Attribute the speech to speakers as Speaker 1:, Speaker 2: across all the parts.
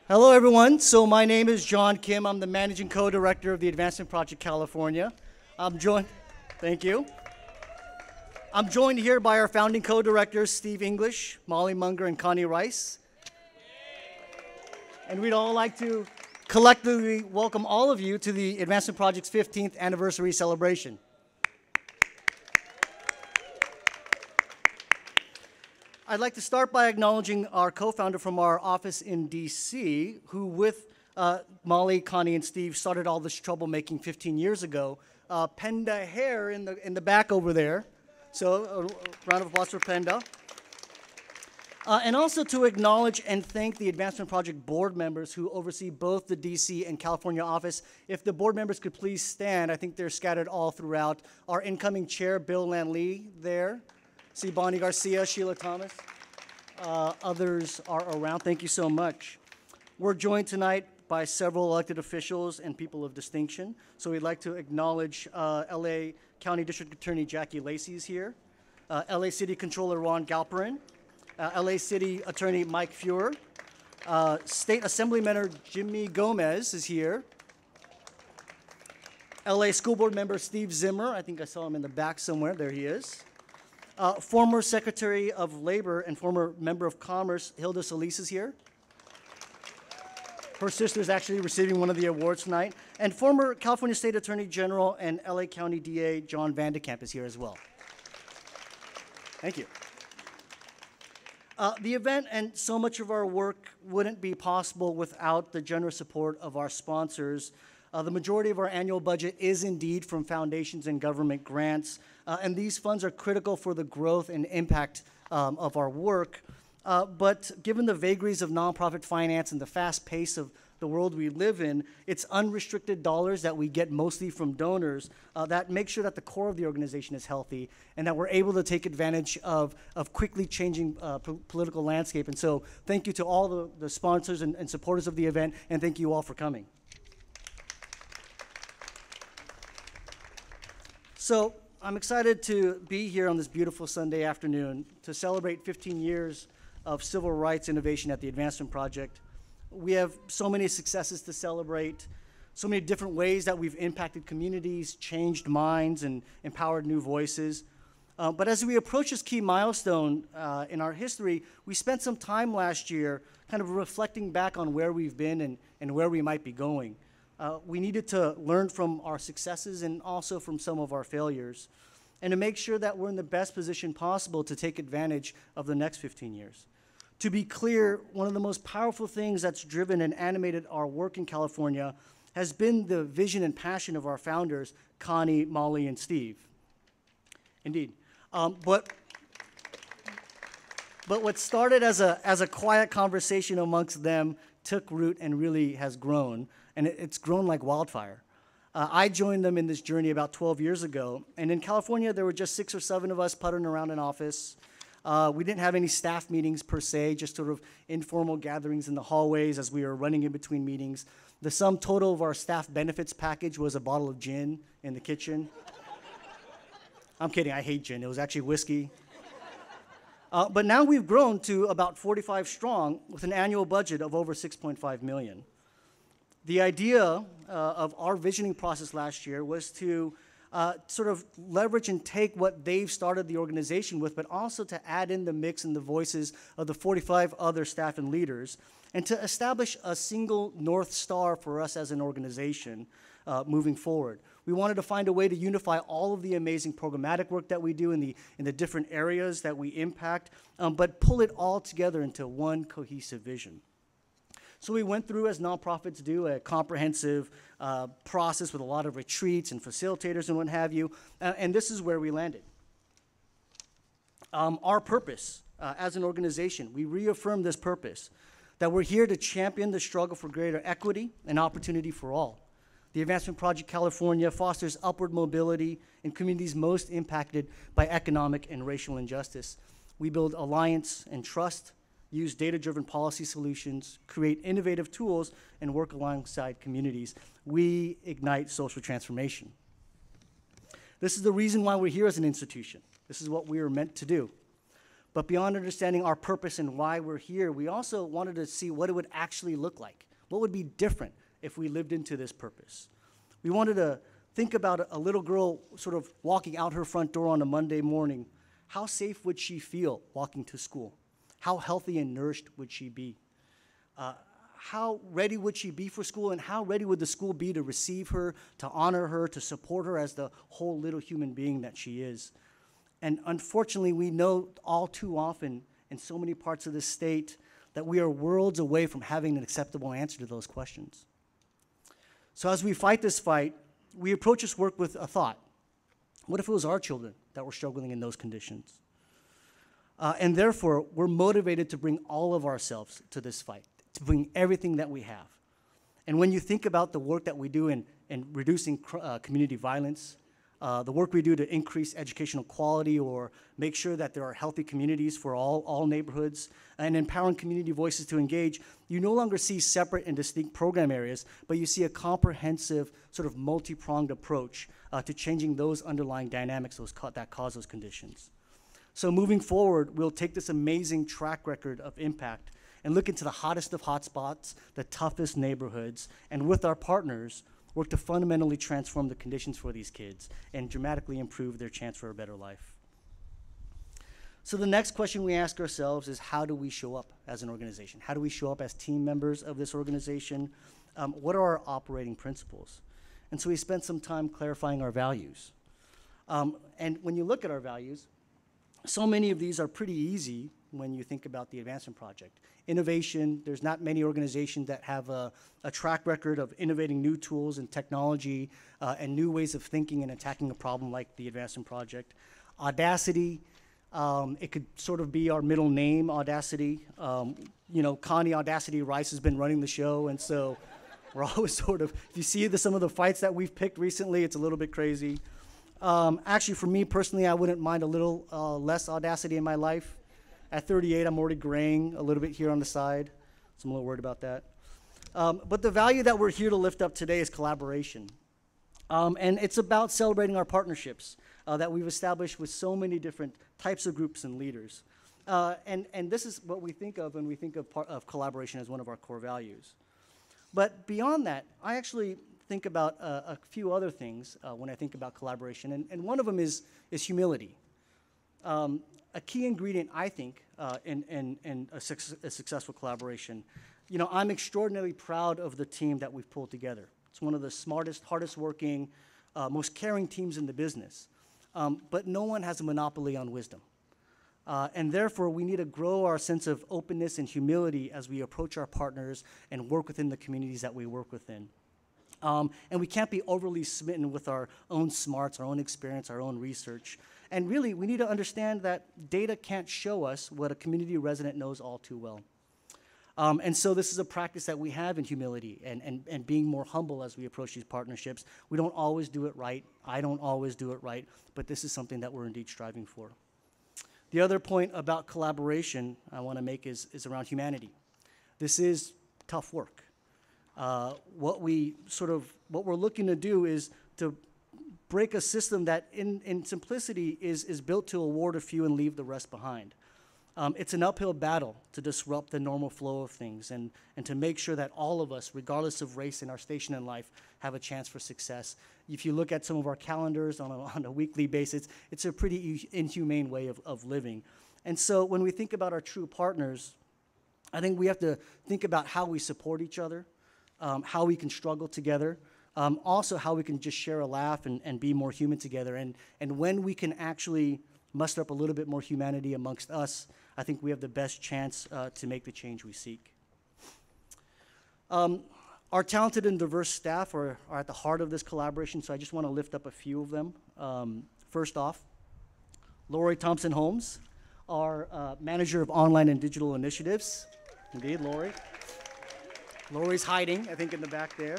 Speaker 1: Hello, everyone. So my name is John Kim. I'm the Managing Co-Director of the Advancement Project California. Thank you. I'm joined here by our founding co-directors, Steve English, Molly Munger, and Connie Rice. And we'd all like to collectively welcome all of you to the Advancement Project's 15th anniversary celebration. I'd like to start by acknowledging our co-founder from our office in DC, who with Molly, Connie, and Steve started all this troublemaking 15 years ago. Penda Hare in the back over there. So a round of applause for Penda. And also to acknowledge and thank the Advancement Project board members who oversee both the DC and California office. If the board members could please stand, I think they're scattered all throughout. Our incoming chair, Bill Lanley, there. See Bonnie Garcia, Sheila Thomas. Others are around. Thank you so much. We're joined tonight by several elected officials and people of distinction. So we'd like to acknowledge LA County District Attorney Jackie Lacey is here, LA City Controller Ron Galperin, LA City Attorney Mike Feuer, State Assemblyman Jimmy Gomez is here, LA School Board Member Steve Zimmer, I think I saw him in the back somewhere, there he is. Former Secretary of Labor and former Member of Commerce, Hilda Solis is here. Her sister is actually receiving one of the awards tonight. And former California State Attorney General and LA County DA John Vandekamp is here as well. Thank you. The event and so much of our work wouldn't be possible without the generous support of our sponsors. The majority of our annual budget is indeed from foundations and government grants, and these funds are critical for the growth and impact of our work. But given the vagaries of nonprofit finance and the fast pace of the world we live in, it's unrestricted dollars that we get mostly from donors that make sure that the core of the organization is healthy and that we're able to take advantage of quickly changing political landscape. And so thank you to all the sponsors and supporters of the event, and thank you all for coming. So I'm excited to be here on this beautiful Sunday afternoon to celebrate 15 years of civil rights innovation at the Advancement Project. We have so many successes to celebrate, so many different ways that we've impacted communities, changed minds, and empowered new voices. But as we approach this key milestone in our history, we spent some time last year kind of reflecting back on where we've been and where we might be going. We needed to learn from our successes and also from some of our failures, and to make sure that we're in the best position possible to take advantage of the next 15 years. To be clear, one of the most powerful things that's driven and animated our work in California has been the vision and passion of our founders, Connie, Molly, and Steve. Indeed. But what started as a quiet conversation amongst them took root and really has grown, and it's grown like wildfire. I joined them in this journey about 12 years ago, and in California, there were just 6 or 7 of us puttering around an office. We didn't have any staff meetings per se, just sort of informal gatherings in the hallways as we were running in between meetings. The sum total of our staff benefits package was a bottle of gin in the kitchen. I'm kidding, I hate gin. It was actually whiskey. But now we've grown to about 45 strong with an annual budget of over $6.5 million. The idea of our visioning process last year was to sort of leverage and take what they've started the organization with, but also to add in the mix and the voices of the 45 other staff and leaders, and to establish a single North Star for us as an organization moving forward. We wanted to find a way to unify all of the amazing programmatic work that we do in the different areas that we impact, but pull it all together into one cohesive vision. So we went through, as nonprofits do, a comprehensive process with a lot of retreats and facilitators and what have you, and this is where we landed. Our purpose as an organization, we reaffirm this purpose, that we're here to champion the struggle for greater equity and opportunity for all. The Advancement Project California fosters upward mobility in communities most impacted by economic and racial injustice. We build alliance and trust, use data-driven policy solutions, create innovative tools, and work alongside communities. We ignite social transformation. This is the reason why we're here as an institution. This is what we are meant to do. But beyond understanding our purpose and why we're here, we also wanted to see what it would actually look like. What would be different if we lived into this purpose? We wanted to think about a little girl sort of walking out her front door on a Monday morning. How safe would she feel walking to school? How healthy and nourished would she be? How ready would she be for school, and how ready would the school be to receive her, to honor her, to support her as the whole little human being that she is? And unfortunately, we know all too often in so many parts of this state that we are worlds away from having an acceptable answer to those questions. So as we fight this fight, we approach this work with a thought. What if it was our children that were struggling in those conditions? And therefore, we're motivated to bring all of ourselves to this fight, to bring everything that we have. And when you think about the work that we do in reducing community violence, the work we do to increase educational quality or make sure that there are healthy communities for all neighborhoods, and empowering community voices to engage, you no longer see separate and distinct program areas, but you see a comprehensive, sort of multi-pronged approach to changing those underlying dynamics that cause those conditions. So moving forward, we'll take this amazing track record of impact and look into the hottest of hotspots, the toughest neighborhoods, and with our partners, work to fundamentally transform the conditions for these kids and dramatically improve their chance for a better life. So the next question we ask ourselves is, how do we show up as an organization? How do we show up as team members of this organization? What are our operating principles? And so we spent some time clarifying our values. And when you look at our values, so many of these are pretty easy when you think about the Advancement Project. Innovation, there's not many organizations that have a track record of innovating new tools and technology and new ways of thinking and attacking a problem like the Advancement Project. Audacity, it could sort of be our middle name, Audacity. You know, Connie Audacity Rice has been running the show, and so we're always sort of, if you see some of the fights that we've picked recently, it's a little bit crazy. Actually, for me personally, I wouldn't mind a little less audacity in my life. At 38, I'm already graying a little bit here on the side, so I'm a little worried about that. But the value that we're here to lift up today is collaboration. And it's about celebrating our partnerships that we've established with so many different types of groups and leaders. And this is what we think of when we think of collaboration as one of our core values. But beyond that, I actually think about a few other things when I think about collaboration, and one of them is humility. A key ingredient, I think, in a successful collaboration. You know, I'm extraordinarily proud of the team that we've pulled together. It's one of the smartest, hardest working, most caring teams in the business. But no one has a monopoly on wisdom. And therefore, we need to grow our sense of openness and humility as we approach our partners and work within the communities that we work within. And we can't be overly smitten with our own smarts, our own experience, our own research. And really, we need to understand that data can't show us what a community resident knows all too well. And so this is a practice that we have in humility and being more humble as we approach these partnerships. We don't always do it right. I don't always do it right, but this is something that we're indeed striving for. The other point about collaboration I want to make is around humanity. This is tough work. What we're looking to do is to break a system that in simplicity is built to award a few and leave the rest behind. It's an uphill battle to disrupt the normal flow of things and to make sure that all of us, regardless of race and our station in life, have a chance for success. If you look at some of our calendars on a weekly basis, it's a pretty inhumane way of living. And so when we think about our true partners, I think we have to think about how we support each other, how we can struggle together, also how we can just share a laugh and be more human together. And when we can actually muster up a little bit more humanity amongst us, I think we have the best chance to make the change we seek. Our talented and diverse staff are at the heart of this collaboration, so I just want to lift up a few of them. First off, Lori Thompson-Holmes, our Manager of Online and Digital Initiatives. Indeed, Lori. Lori's hiding, I think, in the back there.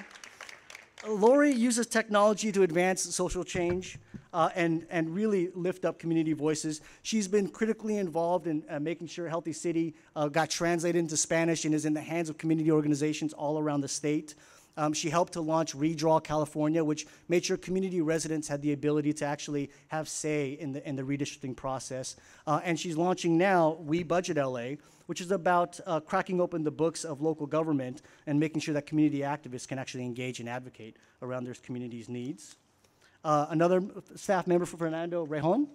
Speaker 1: Lori uses technology to advance social change and really lift up community voices. She's been critically involved in making sure Healthy City got translated into Spanish and is in the hands of community organizations all around the state. She helped to launch Redraw California, which made sure community residents had the ability to actually have say in the redistricting process. And she's launching now We Budget LA, which is about cracking open the books of local government and making sure that community activists can actually engage and advocate around their community's needs. Another staff member for Fernando Rejon.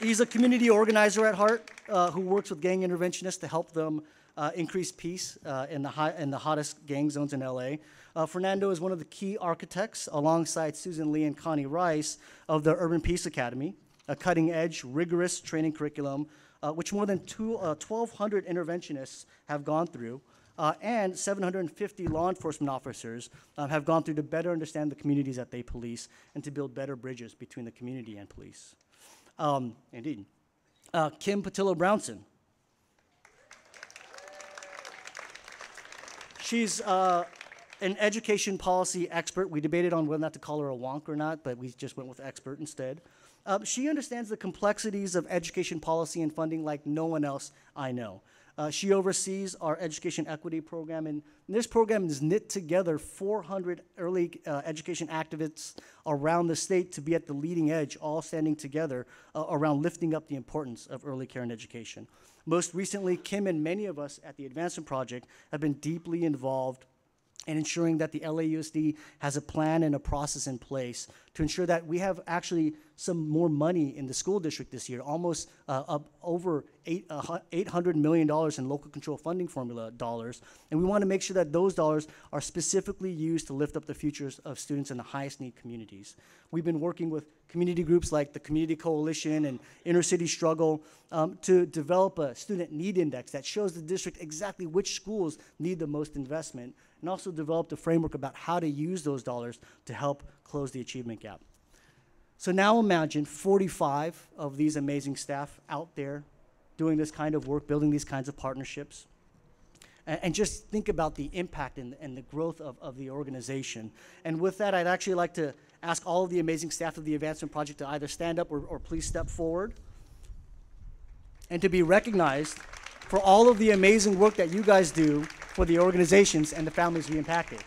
Speaker 1: He's a community organizer at heart who works with gang interventionists to help them increase peace in the hottest gang zones in LA. Fernando is one of the key architects, alongside Susan Lee and Connie Rice, of the Urban Peace Academy, a cutting-edge, rigorous training curriculum which more than 1,200 interventionists have gone through, and 750 law enforcement officers have gone through to better understand the communities that they police and to build better bridges between the community and police. Indeed. Kim Patillo-Brownson. She's an education policy expert. We debated on whether or not to call her a wonk or not, but we just went with expert instead. She understands the complexities of education policy and funding like no one else I know. She oversees our education equity program, and this program has knit together 400 early education activists around the state to be at the leading edge, all standing together around lifting up the importance of early care and education. Most recently, Kim and many of us at the Advancement Project have been deeply involved in ensuring that the LAUSD has a plan and a process in place to ensure that we have actually some more money in the school district this year, almost over $800 million in local control funding formula dollars. And we want to make sure that those dollars are specifically used to lift up the futures of students in the highest need communities. We've been working with community groups like the Community Coalition and Inner City Struggle to develop a student need index that shows the district exactly which schools need the most investment, and also developed a framework about how to use those dollars to help close the achievement gap. So now imagine 45 of these amazing staff out there doing this kind of work, building these kinds of partnerships. And just think about the impact and the growth of the organization. And with that, I'd actually like to ask all of the amazing staff of the Advancement Project to either stand up or please step forward, and to be recognized for all of the amazing work that you guys do for the organizations and the families we impacted.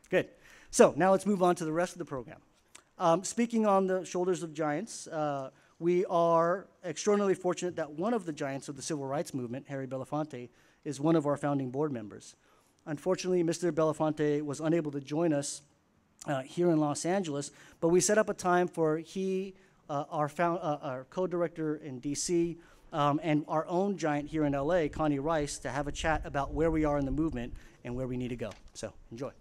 Speaker 1: Good. So now let's move on to the rest of the program. Speaking on the shoulders of giants, we are extraordinarily fortunate that one of the giants of the civil rights movement, Harry Belafonte, is one of our founding board members. Unfortunately, Mr. Belafonte was unable to join us here in Los Angeles, but we set up a time for our co-director in DC, and our own giant here in LA, Connie Rice, to have a chat about where we are in the movement and where we need to go. So enjoy.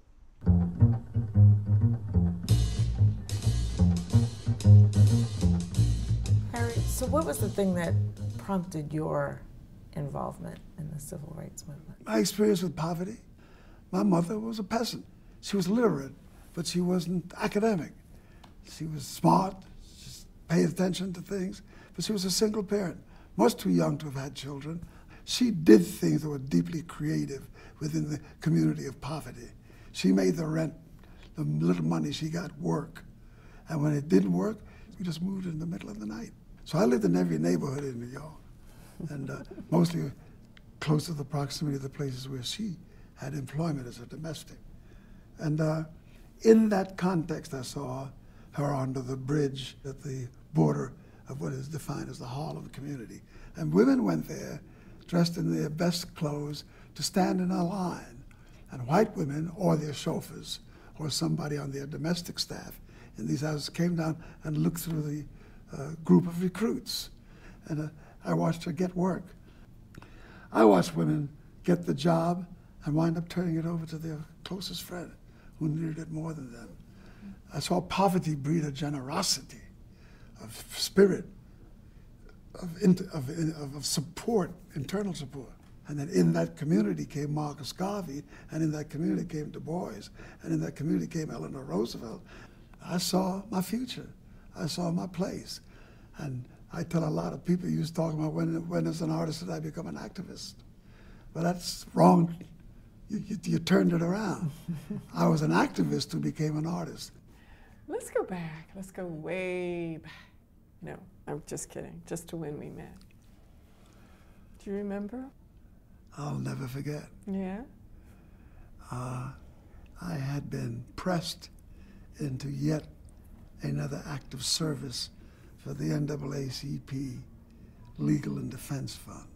Speaker 2: Harry, so what was the thing that prompted your involvement in the civil rights movement?
Speaker 3: My experience with poverty. My mother was a peasant. She was literate, but she wasn't academic. She was smart, she paid attention to things, but she was a single parent, much too young to have had children. She did things that were deeply creative within the community of poverty. She made the rent, the little money she got, work. And when it didn't work, we just moved in the middle of the night. So I lived in every neighborhood in New York, and mostly close to the proximity of the places where she had employment as a domestic. And in that context, I saw her under the bridge at the border of what is defined as the Harlem community. And women went there dressed in their best clothes to stand in a line. And white women or their chauffeurs or somebody on their domestic staff in these houses came down and looked through the group of recruits. And I watched her get work. I watched women get the job and wind up turning it over to their closest friend who needed it more than them. I saw poverty breed a generosity of spirit, of support, internal support. And then in that community came Marcus Garvey, and in that community came Du Bois, and in that community came Eleanor Roosevelt. I saw my future. I saw my place. And I tell a lot of people, you was talking about when as an artist did I become an activist. But that's wrong. You turned it around. I was an activist who became an artist.
Speaker 2: Let's go back. Let's go way back.
Speaker 4: No, I'm just kidding, just to when we met. Do you remember?
Speaker 3: I'll never forget.
Speaker 4: Yeah?
Speaker 3: I had been pressed into yet another act of service for the NAACP Legal and Defense Fund.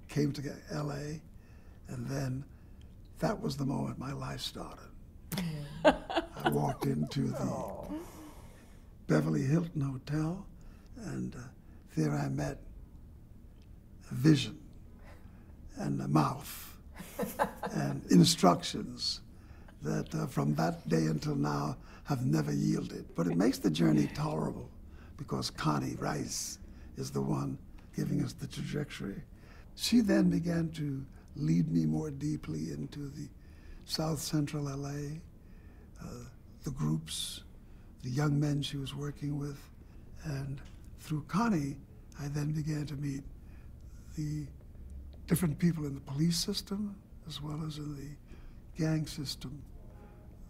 Speaker 3: Came to LA, and then that was the moment my life started. I walked into the Beverly Hilton Hotel, and there I met a vision and a mouth and instructions that from that day until now have never yielded. But it makes the journey tolerable because Connie Rice is the one giving us the trajectory. She then began to lead me more deeply into the South Central LA, the groups, the young men she was working with. And through Connie, I then began to meet the different people in the police system as well as in the gang system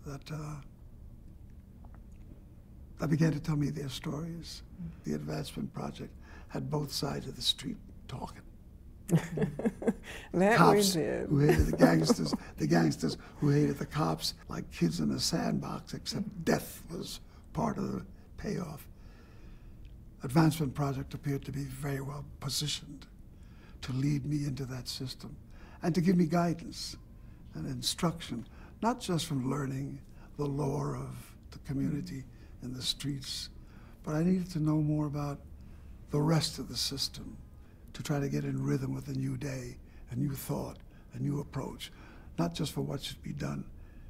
Speaker 3: that began to tell me their stories. The Advancement Project had both sides of the street talking.
Speaker 4: That
Speaker 3: Cops
Speaker 4: we did.
Speaker 3: who hated the gangsters who hated the cops like kids in a sandbox, except death was part of the payoff. Advancement Project appeared to be very well positioned to lead me into that system and to give me guidance and instruction, not just from learning the lore of the community and the streets, but I needed to know more about the rest of the system to try to get in rhythm with a new day, a new thought, a new approach, not just for what should be done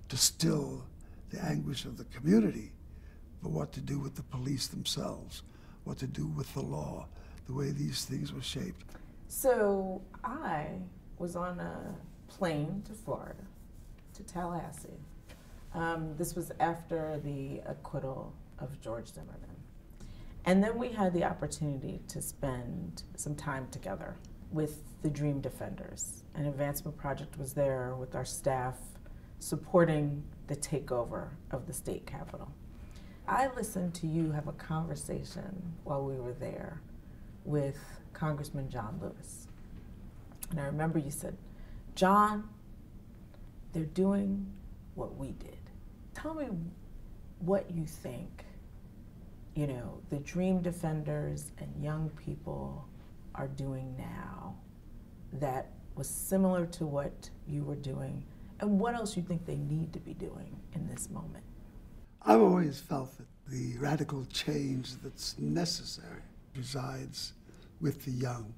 Speaker 3: to still the anguish of the community, but what to do with the police themselves, what to do with the law, the way these things were shaped.
Speaker 2: So I was on a plane to Florida, to Tallahassee. This was after the acquittal of George Zimmerman. And then we had the opportunity to spend some time together with the Dream Defenders. An Advancement Project was there with our staff supporting the takeover of the state capitol. I listened to you have a conversation while we were there with Congressman John Lewis. And I remember you said, John, they're doing what we did. Tell me what you think, you know, the Dream Defenders and young people are doing now that was similar to what you were doing, and what else you think they need to be doing in this moment.
Speaker 3: I've always felt that the radical change that's necessary resides with the young.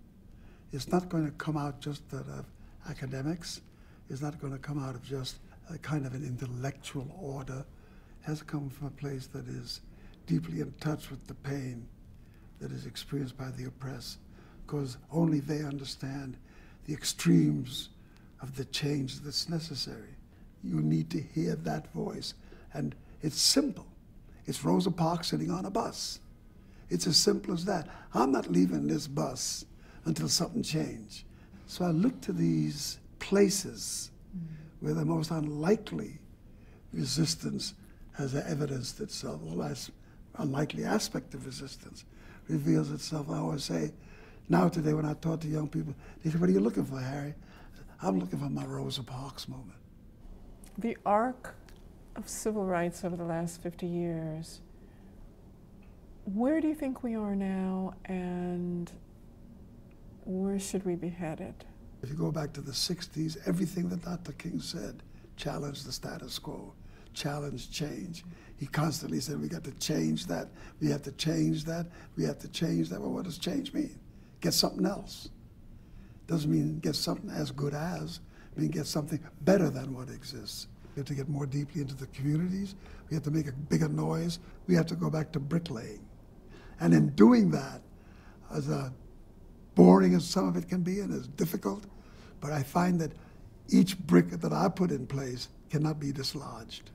Speaker 3: It's not going to come out just out of academics. It's not going to come out of just a kind of an intellectual order. It has to come from a place that is deeply in touch with the pain that is experienced by the oppressed, because only they understand the extremes of the change that's necessary. You need to hear that voice. And it's simple. It's Rosa Parks sitting on a bus. It's as simple as that. I'm not leaving this bus until something changes. So I look to these places where the most unlikely resistance has evidenced itself, or less unlikely aspect of resistance reveals itself. I always say, now today when I talk to young people, they say, what are you looking for, Harry? I'm looking for my Rosa Parks moment.
Speaker 4: The arc of civil rights over the last 50 years, where do you think we are now, and where should we be headed?
Speaker 3: If you go back to the 60s, everything that Dr. King said challenged the status quo, challenged change. He constantly said, we got to change that, we have to change that, we have to change that. Well, what does change mean? Get something else. Doesn't mean get something as good as, it means get something better than what exists. We have to get more deeply into the communities, we have to make a bigger noise, we have to go back to bricklaying. And in doing that, as boring as some of it can be and as difficult, but I find that each brick that I put in place cannot be dislodged.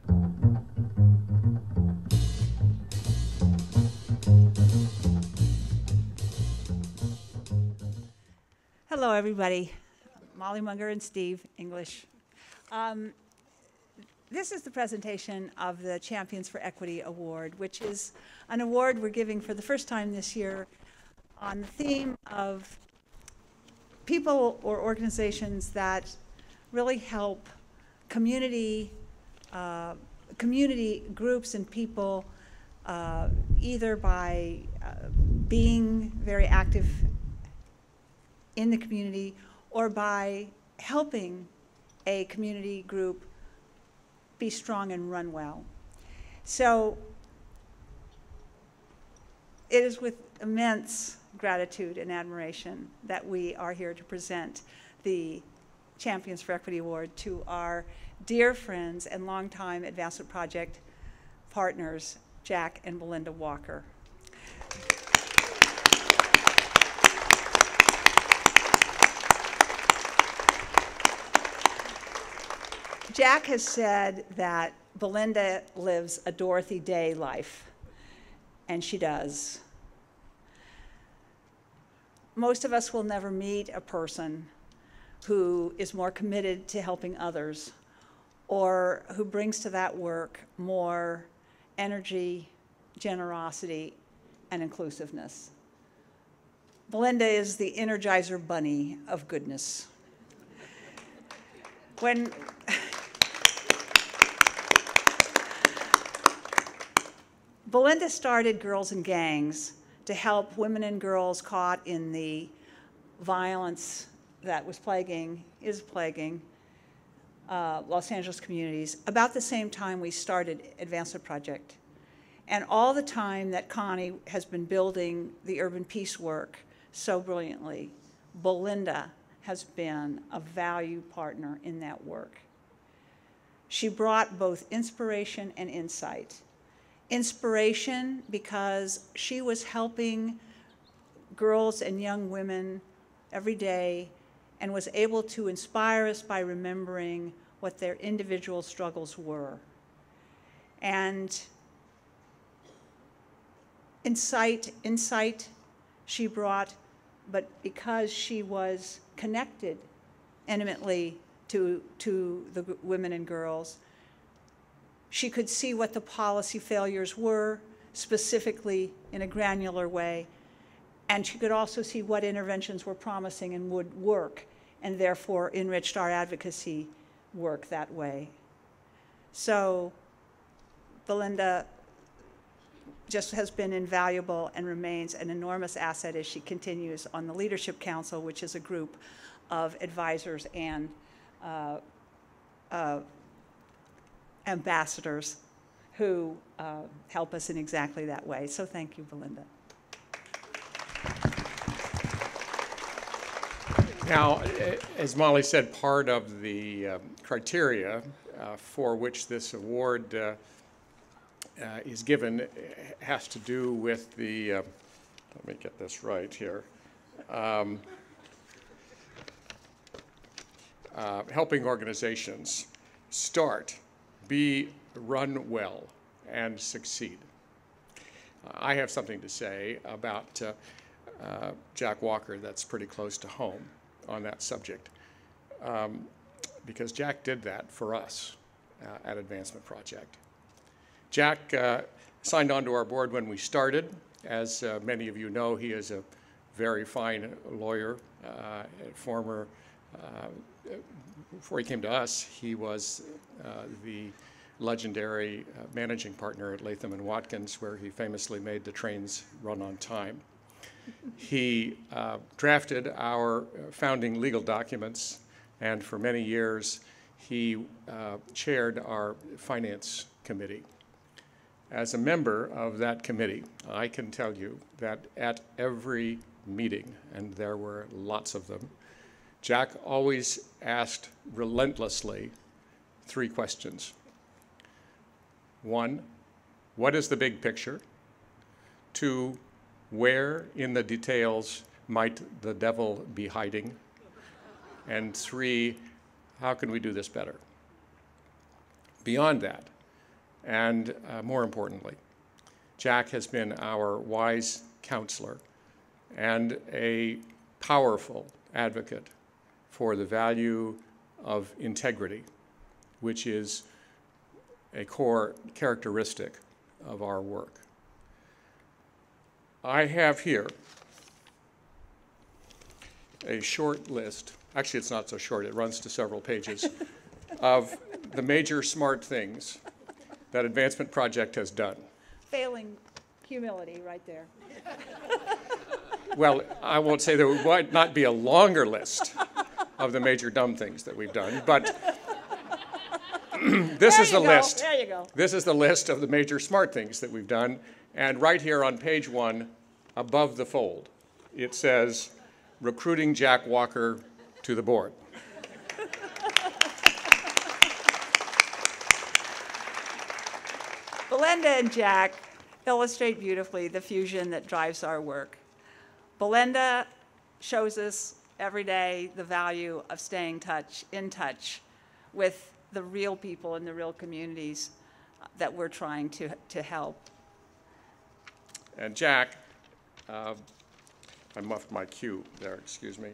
Speaker 5: Hello, everybody. Molly Munger and Steve English. this is the presentation of the Champions for Equity Award, which is an award we're giving for the first time this year on the theme of people or organizations that really help community groups and people either by being very active in the community or by helping a community group be strong and run well. So it is with immense gratitude and admiration that we are here to present the Champions for Equity Award to our dear friends and longtime Advancement Project partners, Jack and Belinda Walker. Jack has said that Belinda lives a Dorothy Day life, and she does. Most of us will never meet a person who is more committed to helping others or who brings to that work more energy, generosity, and inclusiveness. Belinda is the Energizer Bunny of goodness. When Belinda started Girls and Gangs to help women and girls caught in the violence that is plaguing Los Angeles communities. About the same time we started Advancement Project. And all the time that Connie has been building the urban peace work so brilliantly, Belinda has been a valued partner in that work. She brought both inspiration and insight. Inspiration because she was helping girls and young women every day and was able to inspire us by remembering what their individual struggles were. And insight she brought, but because she was connected intimately to the women and girls, she could see what the policy failures were, specifically in a granular way, and she could also see what interventions were promising and would work, and therefore enriched our advocacy work that way. So Belinda just has been invaluable and remains an enormous asset as she continues on the Leadership Council, which is a group of advisors and ambassadors who help us in exactly that way. So thank you, Belinda.
Speaker 6: Now, as Molly said, part of the criteria for which this award is given has to do with the, let me get this right here, helping organizations start, be, run well, and succeed. I have something to say about Jack Walker that's pretty close to home on that subject, because Jack did that for us at Advancement Project. Jack signed on to our board when we started. As many of you know, he is a very fine lawyer, before he came to us, he was the legendary managing partner at Latham & Watkins, where he famously made the trains run on time. He drafted our founding legal documents, and for many years, he chaired our finance committee. As a member of that committee, I can tell you that at every meeting, and there were lots of them, Jack always asked relentlessly 3 questions. 1, what is the big picture? 2, where in the details might the devil be hiding? And 3, how can we do this better? Beyond that, and more importantly, Jack has been our wise counselor and a powerful advocate for the value of integrity, which is a core characteristic of our work. I have here a short list, actually it's not so short, it runs to several pages, of the major smart things that Advancement Project has done.
Speaker 5: Failing humility right there.
Speaker 6: Well, I won't say there might not be a longer list of the major dumb things that we've done, but this is the list.
Speaker 5: There you go.
Speaker 6: This is the list of the major smart things that we've done. And right here on page 1, above the fold, it says, recruiting Jack Walker to the board.
Speaker 5: Belinda and Jack illustrate beautifully the fusion that drives our work. Belinda shows us every day the value of staying in touch with the real people in the real communities that we're trying to help.
Speaker 6: And Jack, I muffed my cue there, excuse me.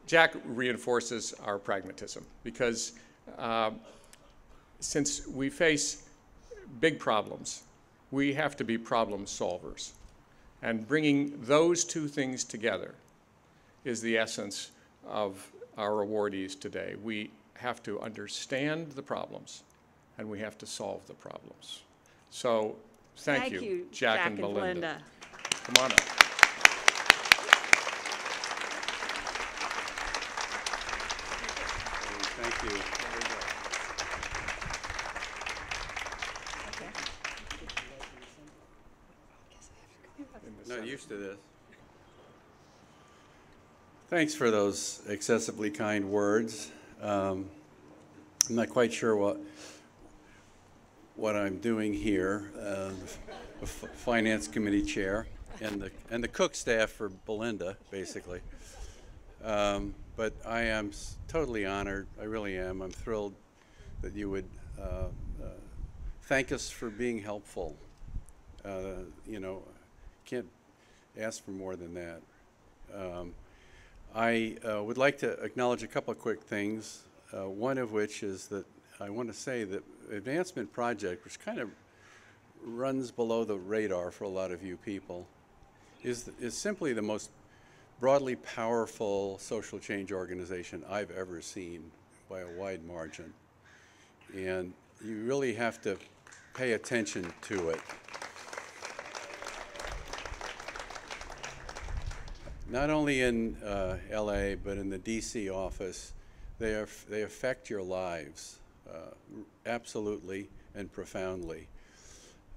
Speaker 6: Jack reinforces our pragmatism because since we face big problems, we have to be problem solvers. And bringing those two things together is the essence of our awardees today. We have to understand the problems and we have to solve the problems. So thank you, Jack and Belinda. Come on up.
Speaker 7: Thank you. Not used to this. Thanks for those excessively kind words. I'm not quite sure what I'm doing here. The Finance Committee Chair and the cook staff for Belinda, basically. But I am totally honored. I really am. I'm thrilled that you would thank us for being helpful. You know, can't ask for more than that. I would like to acknowledge a couple of quick things, one of which is that I want to say that Advancement Project, which kind of runs below the radar for a lot of you people, is simply the most broadly powerful social change organization I've ever seen by a wide margin. And you really have to pay attention to it. Not only in LA, but in the DC office, they affect your lives absolutely and profoundly.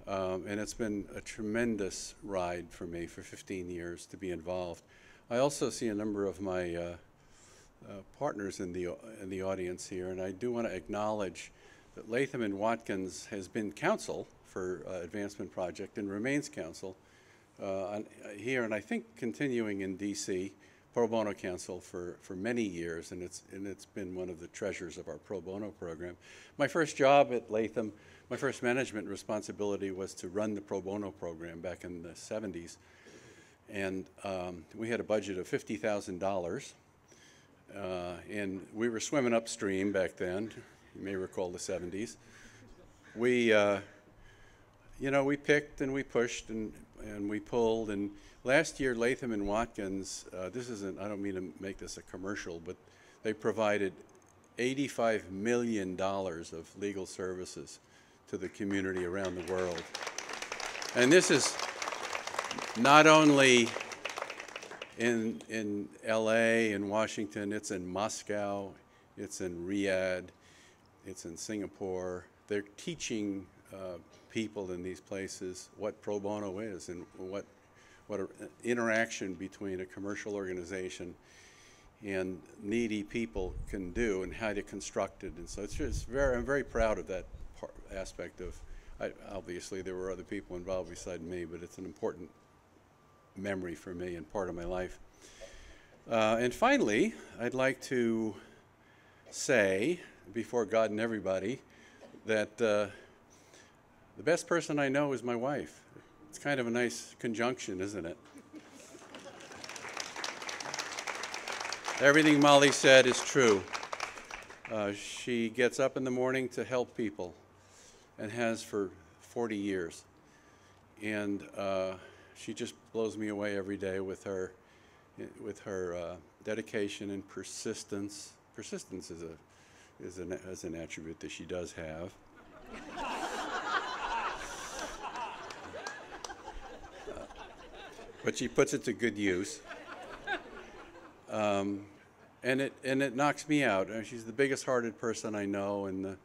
Speaker 7: And it's been a tremendous ride for me for 15 years to be involved. I also see a number of my partners in the audience here, and I do want to acknowledge that Latham & Watkins has been counsel for Advancement Project and remains counsel here, and I think continuing in DC, pro bono counsel for many years, and it's been one of the treasures of our pro bono program. My first job at Latham, my first management responsibility was to run the pro bono program back in the 70s. And we had a budget of $50,000, and we were swimming upstream back then. You may recall the 70s. We, you know, we picked and we pushed and we pulled. And last year, Latham & Watkins, this isn't, I don't mean to make this a commercial, but they provided $85 million of legal services to the community around the world. And this is not only in LA and Washington, it's in Moscow, it's in Riyadh, it's in Singapore. They're teaching people in these places what pro bono is and what an interaction between a commercial organization and needy people can do and how to construct it. And so it's just I'm very proud of that aspect of, obviously there were other people involved beside me, but it's an important memory for me and part of my life. And finally, I'd like to say, before God and everybody, that the best person I know is my wife. It's kind of a nice conjunction, isn't it? Everything Molly said is true. She gets up in the morning to help people. and has for 40 years. And she just blows me away every day with her dedication and persistence. Persistence is an attribute that she does have. But she puts it to good use. And it knocks me out. She's the biggest-hearted person I know, and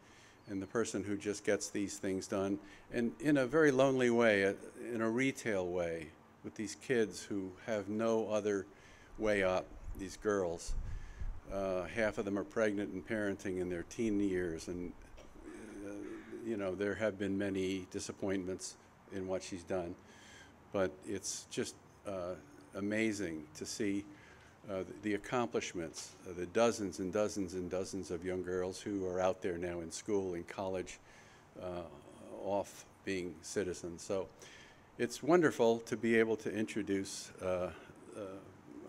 Speaker 7: the person who just gets these things done, and in a very lonely way, in a retail way, with these kids who have no other way up. These girls, half of them are pregnant and parenting in their teen years, and you know, there have been many disappointments in what she's done, but it's just amazing to see the accomplishments, the dozens and dozens and dozens of young girls who are out there now in school, in college, off being citizens. So it's wonderful to be able to introduce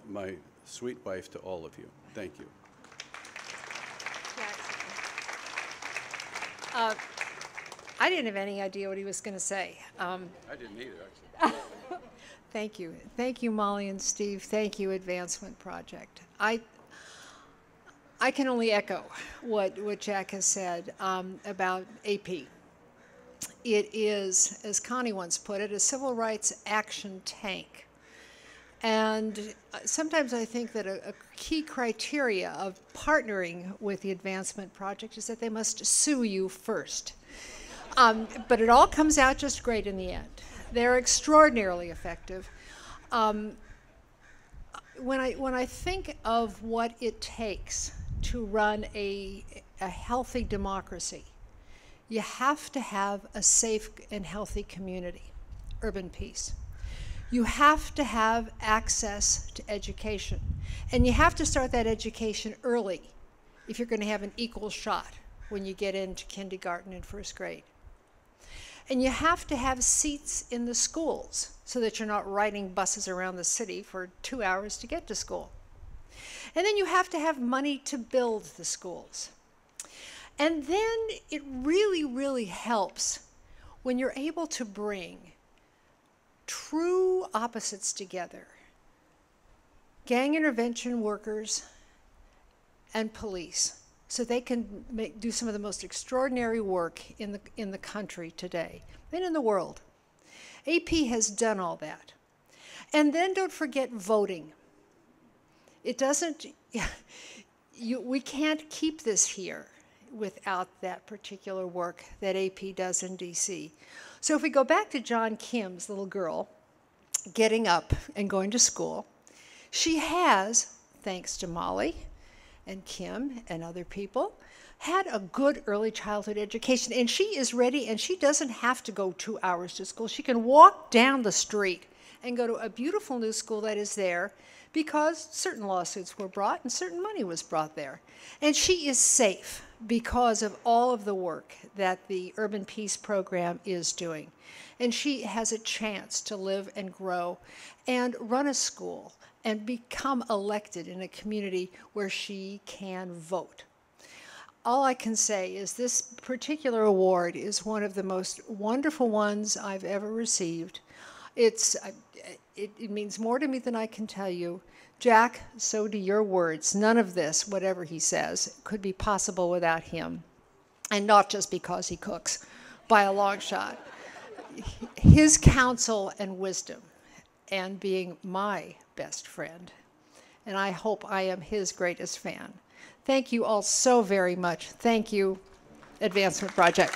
Speaker 7: my sweet wife to all of you. Thank you.
Speaker 8: I didn't have any idea what he was going to say.
Speaker 7: I didn't either, actually.
Speaker 8: Thank you. Thank you, Molly and Steve. Thank you, Advancement Project. I can only echo what Jack has said about AP. It is, as Connie once put it, a civil rights action tank. And sometimes I think that a key criteria of partnering with the Advancement Project is that they must sue you first. But it all comes out just great in the end. They're extraordinarily effective. When I think of what it takes to run a healthy democracy, you have to have a safe and healthy community, urban peace. You have to have access to education. And you have to start that education early if you're going to have an equal shot when you get into kindergarten and first grade. And you have to have seats in the schools so that you're not riding buses around the city for 2 hours to get to school. And then you have to have money to build the schools. And then it really, really helps when you're able to bring true opposites together. Gang intervention workers and police, so they can do some of the most extraordinary work in the country today and in the world. AP has done all that. And then don't forget voting. It doesn't, we can't keep this here without that particular work that AP does in DC. So if we go back to John Kim's little girl getting up and going to school, she has, thanks to Molly and Kim and other people, had a good early childhood education. And she is ready, and she doesn't have to go 2 hours to school. She can walk down the street and go to a beautiful new school that is there because certain lawsuits were brought and certain money was brought there. And she is safe because of all of the work that the Urban Peace Program is doing. And she has a chance to live and grow and run a school and become elected in a community where she can vote. All I can say is this particular award is one of the most wonderful ones I've ever received. It means more to me than I can tell you. Jack, so do your words. None of this, whatever he says, could be possible without him. And not just because he cooks, by a long shot. His counsel and wisdom, and being my best friend. And I hope I am his greatest fan. Thank you all so very much. Thank you, Advancement Project.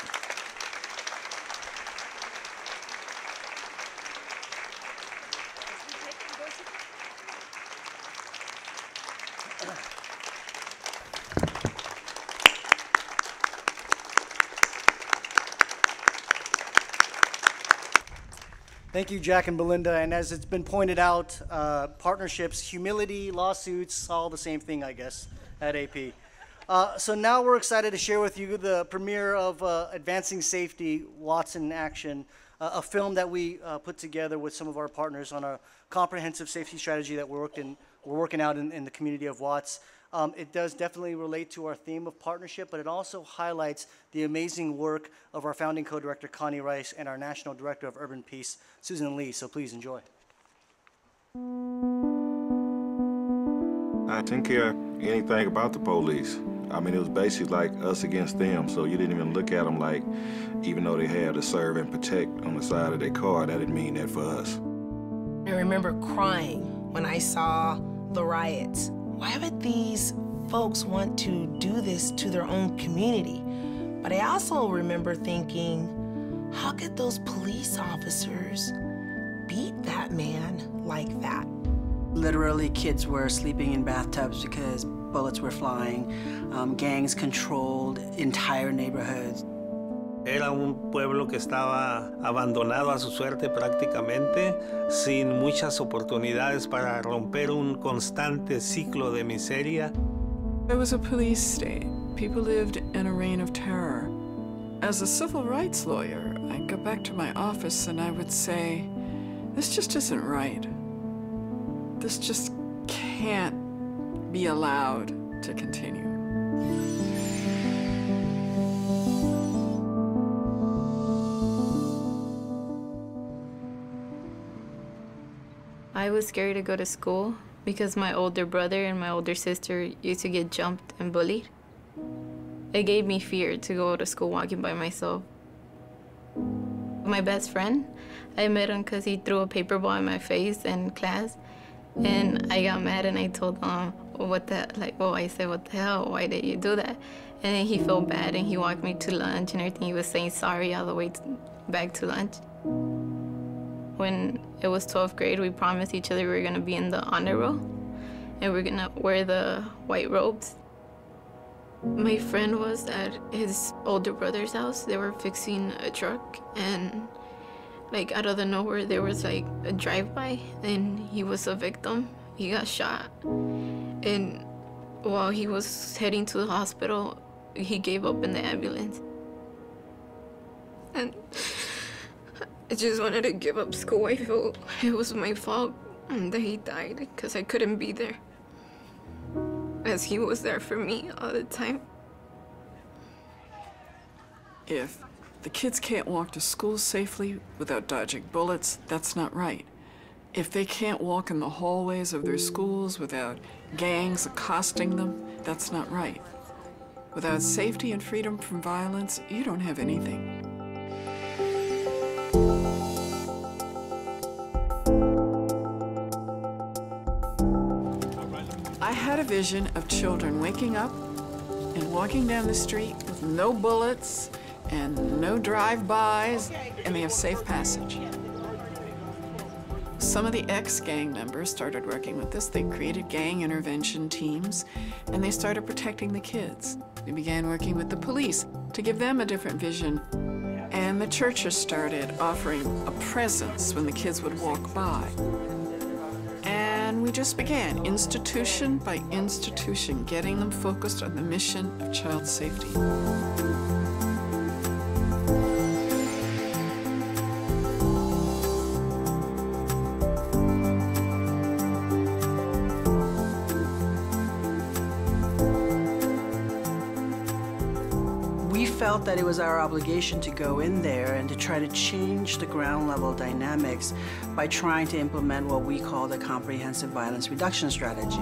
Speaker 1: Thank you, Jack and Belinda. And as it's been pointed out, partnerships, humility, lawsuits, all the same thing, I guess, at AP. So now we're excited to share with you the premiere of Advancing Safety, Watts in Action, a film that we put together with some of our partners on a comprehensive safety strategy that we're working out in the community of Watts. It does definitely relate to our theme of partnership, but it also highlights the amazing work of our founding co-director, Connie Rice, and our National Director of Urban Peace, Susan Lee. So please enjoy.
Speaker 9: I didn't care anything about the police. I mean, it was basically like us against them, so you didn't even look at them like, even though they had to serve and protect on the side of their car, that didn't mean that for us.
Speaker 10: I remember crying when I saw the riots. Why would these folks want to do this to their own community? But I also remember thinking, how could those police officers beat that man like that?
Speaker 11: Literally, kids were sleeping in bathtubs because bullets were flying. Gangs controlled entire neighborhoods.
Speaker 12: Era un pueblo que estaba abandonado a su suerte prácticamente, sin muchas oportunidades para romper un constante ciclo de miseria.
Speaker 4: It was a police state. People lived in a reign of terror. As a civil rights lawyer, I'd go back to my office and I would say, this just isn't right. This just can't be allowed to continue.
Speaker 13: I was scared to go to school because my older brother and my older sister used to get jumped and bullied. It gave me fear to go to school walking by myself. My best friend, I met him because he threw a paper ball in my face in class, and I got mad and I told him, I said, what the hell, why did you do that? And then he felt bad and he walked me to lunch and everything. He was saying sorry all the way back to lunch. When it was 12th grade, we promised each other we were gonna be in the honor roll and we're gonna wear the white robes. My friend was at his older brother's house. They were fixing a truck and out of the nowhere, there was a drive-by and he was a victim. He got shot. And while he was heading to the hospital, he gave up in the ambulance. And I just wanted to give up school. I felt it was my fault that he died because I couldn't be there, as he was there for me all the time.
Speaker 4: If the kids can't walk to school safely without dodging bullets, that's not right. If they can't walk in the hallways of their schools without gangs accosting them, that's not right. Without safety and freedom from violence, you don't have anything. I had a vision of children waking up and walking down the street with no bullets and no drive-bys, and they have safe passage. Some of the ex-gang members started working with us. They created gang intervention teams, and they started protecting the kids. We began working with the police to give them a different vision, and the churches started offering a presence when the kids would walk by. And we just began, institution by institution, getting them focused on the mission of child safety.
Speaker 11: Felt that it was our obligation to go in there and to try to change the ground level dynamics by trying to implement what we call the comprehensive violence reduction strategy.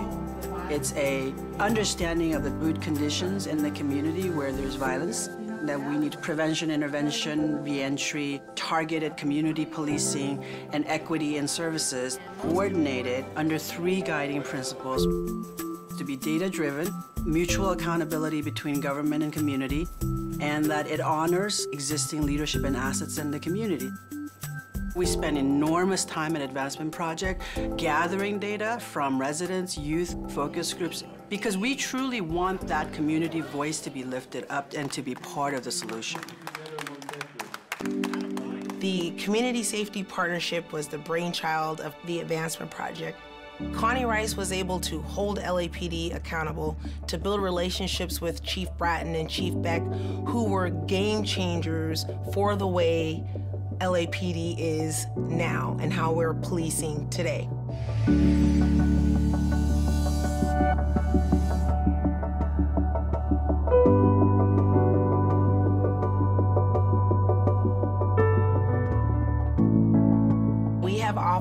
Speaker 11: It's an understanding of the root conditions in the community where there's violence, that we need prevention, intervention, reentry, targeted community policing, and equity in services, coordinated under 3 guiding principles: to be data-driven, mutual accountability between government and community, and that it honors existing leadership and assets in the community. We spend enormous time at Advancement Project gathering data from residents, youth, focus groups, because we truly want that community voice to be lifted up and to be part of the solution.
Speaker 10: The Community Safety Partnership was the brainchild of the Advancement Project. Connie Rice was able to hold LAPD accountable, to build relationships with Chief Bratton and Chief Beck, who were game changers for the way LAPD is now and how we're policing today.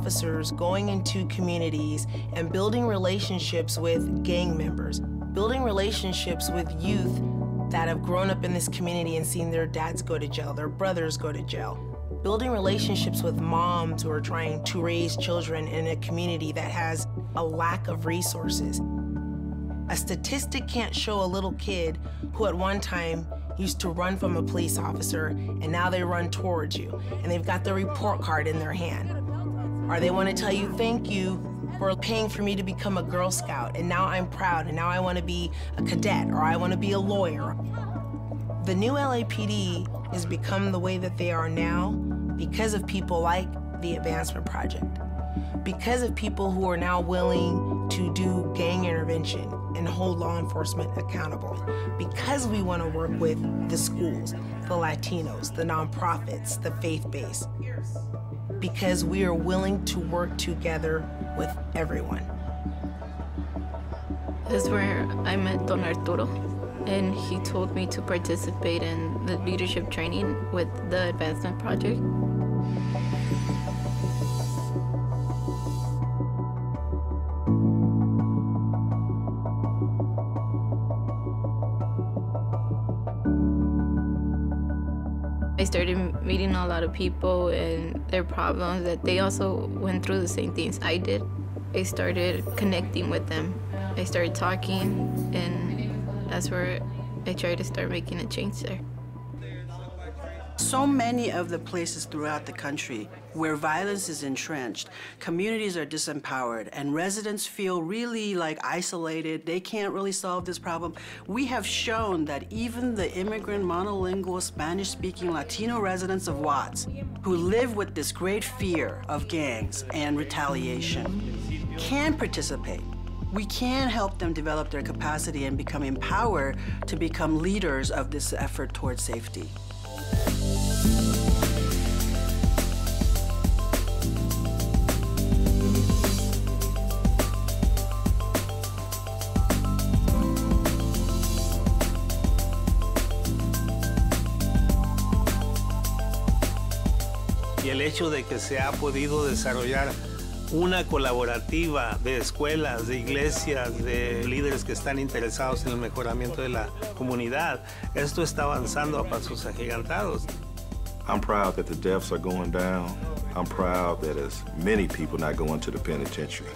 Speaker 10: officers going into communities and building relationships with gang members, building relationships with youth that have grown up in this community and seen their dads go to jail, their brothers go to jail. Building relationships with moms who are trying to raise children in a community that has a lack of resources. A statistic can't show a little kid who at one time used to run from a police officer and now they run towards you and they've got the report card in their hand. Or they want to tell you, thank you for paying for me to become a Girl Scout and now I'm proud and now I want to be a cadet or I want to be a lawyer. The new LAPD has become the way that they are now because of people like the Advancement Project, because of people who are now willing to do gang intervention and hold law enforcement accountable, because we want to work with the schools, the Latinos, the nonprofits, the faith-based, because we are willing to work together with everyone.
Speaker 13: This is where I met Don Arturo, and he told me to participate in the leadership training with the Advancement Project. I started meeting a lot of people and their problems, that they also went through the same things I did. I started connecting with them. I started talking, and that's where I tried to start making a change there.
Speaker 11: So many of the places throughout the country where violence is entrenched, communities are disempowered and residents feel really like isolated. They can't really solve this problem. We have shown that even the immigrant, monolingual, Spanish-speaking Latino residents of Watts who live with this great fear of gangs and retaliation can participate. We can help them develop their capacity and become empowered to become leaders of this effort towards safety.
Speaker 12: Y el hecho de que se ha podido desarrollar una colaborativa de escuelas, de iglesias, de líderes que están interesados en el mejoramiento de la comunidad. Esto está avanzando a pasos agigantados.
Speaker 9: I'm proud that the deaths are going down. I'm proud that there's many people not going to the penitentiary.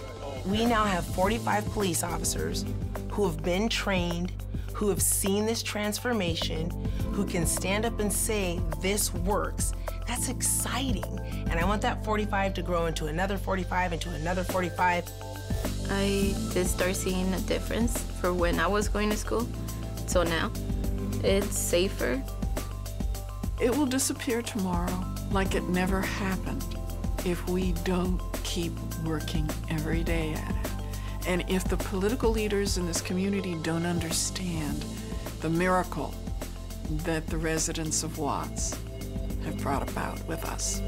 Speaker 10: We now have 45 police officers who have been trained, who have seen this transformation, who can stand up and say, this works. That's exciting. And I want that 45 to grow into another 45, into another 45.
Speaker 13: I did start seeing a difference for when I was going to school till now. It's safer.
Speaker 4: It will disappear tomorrow like it never happened if we don't keep working every day at it. And if the political leaders in this community don't understand the miracle that the residents of Watts have brought about with us.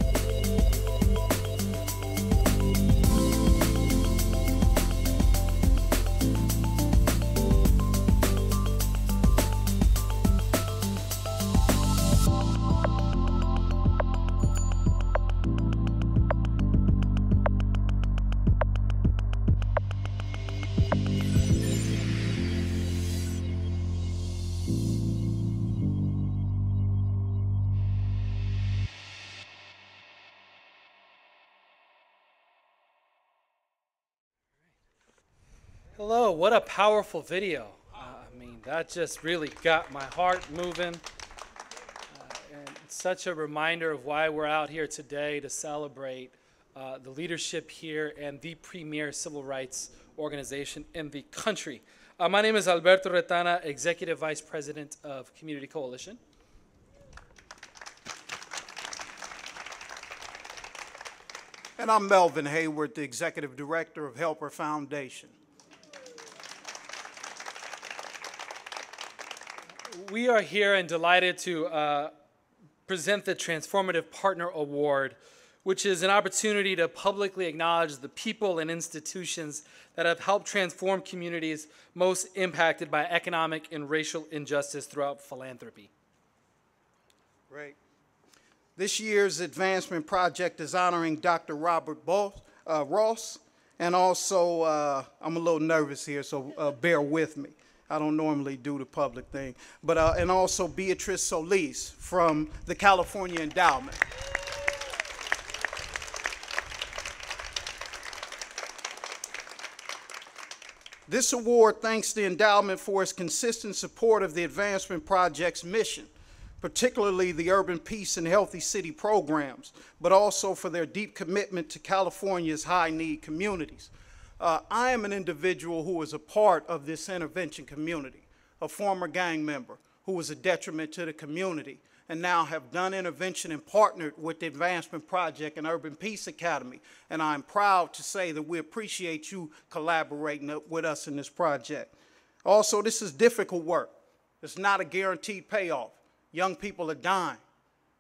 Speaker 14: Hello, what a powerful video. I mean, that just really got my heart moving. And it's such a reminder of why we're out here today to celebrate the leadership here and the premier civil rights organization in the country. My name is Alberto Retana, Executive Vice President of Community Coalition.
Speaker 15: And I'm Melvin Hayward, the Executive Director of Helper Foundation.
Speaker 14: We are here and delighted to present the Transformative Partner Award, which is an opportunity to publicly acknowledge the people and institutions that have helped transform communities most impacted by economic and racial injustice throughout philanthropy.
Speaker 15: Great. This year's Advancement Project is honoring Dr. Robert Bolt, Ross. And also, I'm a little nervous here, so bear with me. I don't normally do the public thing. But, and also Beatrice Solis from the California Endowment. This award thanks the endowment for its consistent support of the Advancement Project's mission, particularly the Urban Peace and Healthy City programs, but also for their deep commitment to California's high-need communities. I am an individual who was a part of this intervention community, a former gang member who was a detriment to the community, and now have done intervention and partnered with the Advancement Project and Urban Peace Academy. And I'm proud to say that we appreciate you collaborating with us in this project. Also, this is difficult work. It's not a guaranteed payoff. Young people are dying.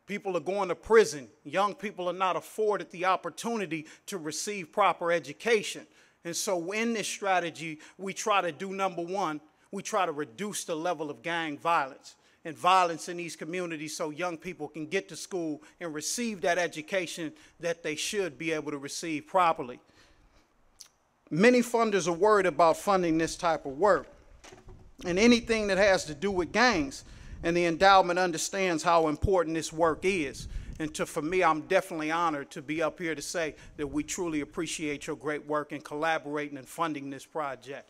Speaker 15: People are going to prison. Young people are not afforded the opportunity to receive proper education. And so in this strategy, we try to do, number one, we try to reduce the level of gang violence and violence in these communities so young people can get to school and receive that education that they should be able to receive properly. Many funders are worried about funding this type of work and anything that has to do with gangs, and the endowment understands how important this work is. And for me, I'm definitely honored to be up here to say that we truly appreciate your great work in collaborating and funding this project.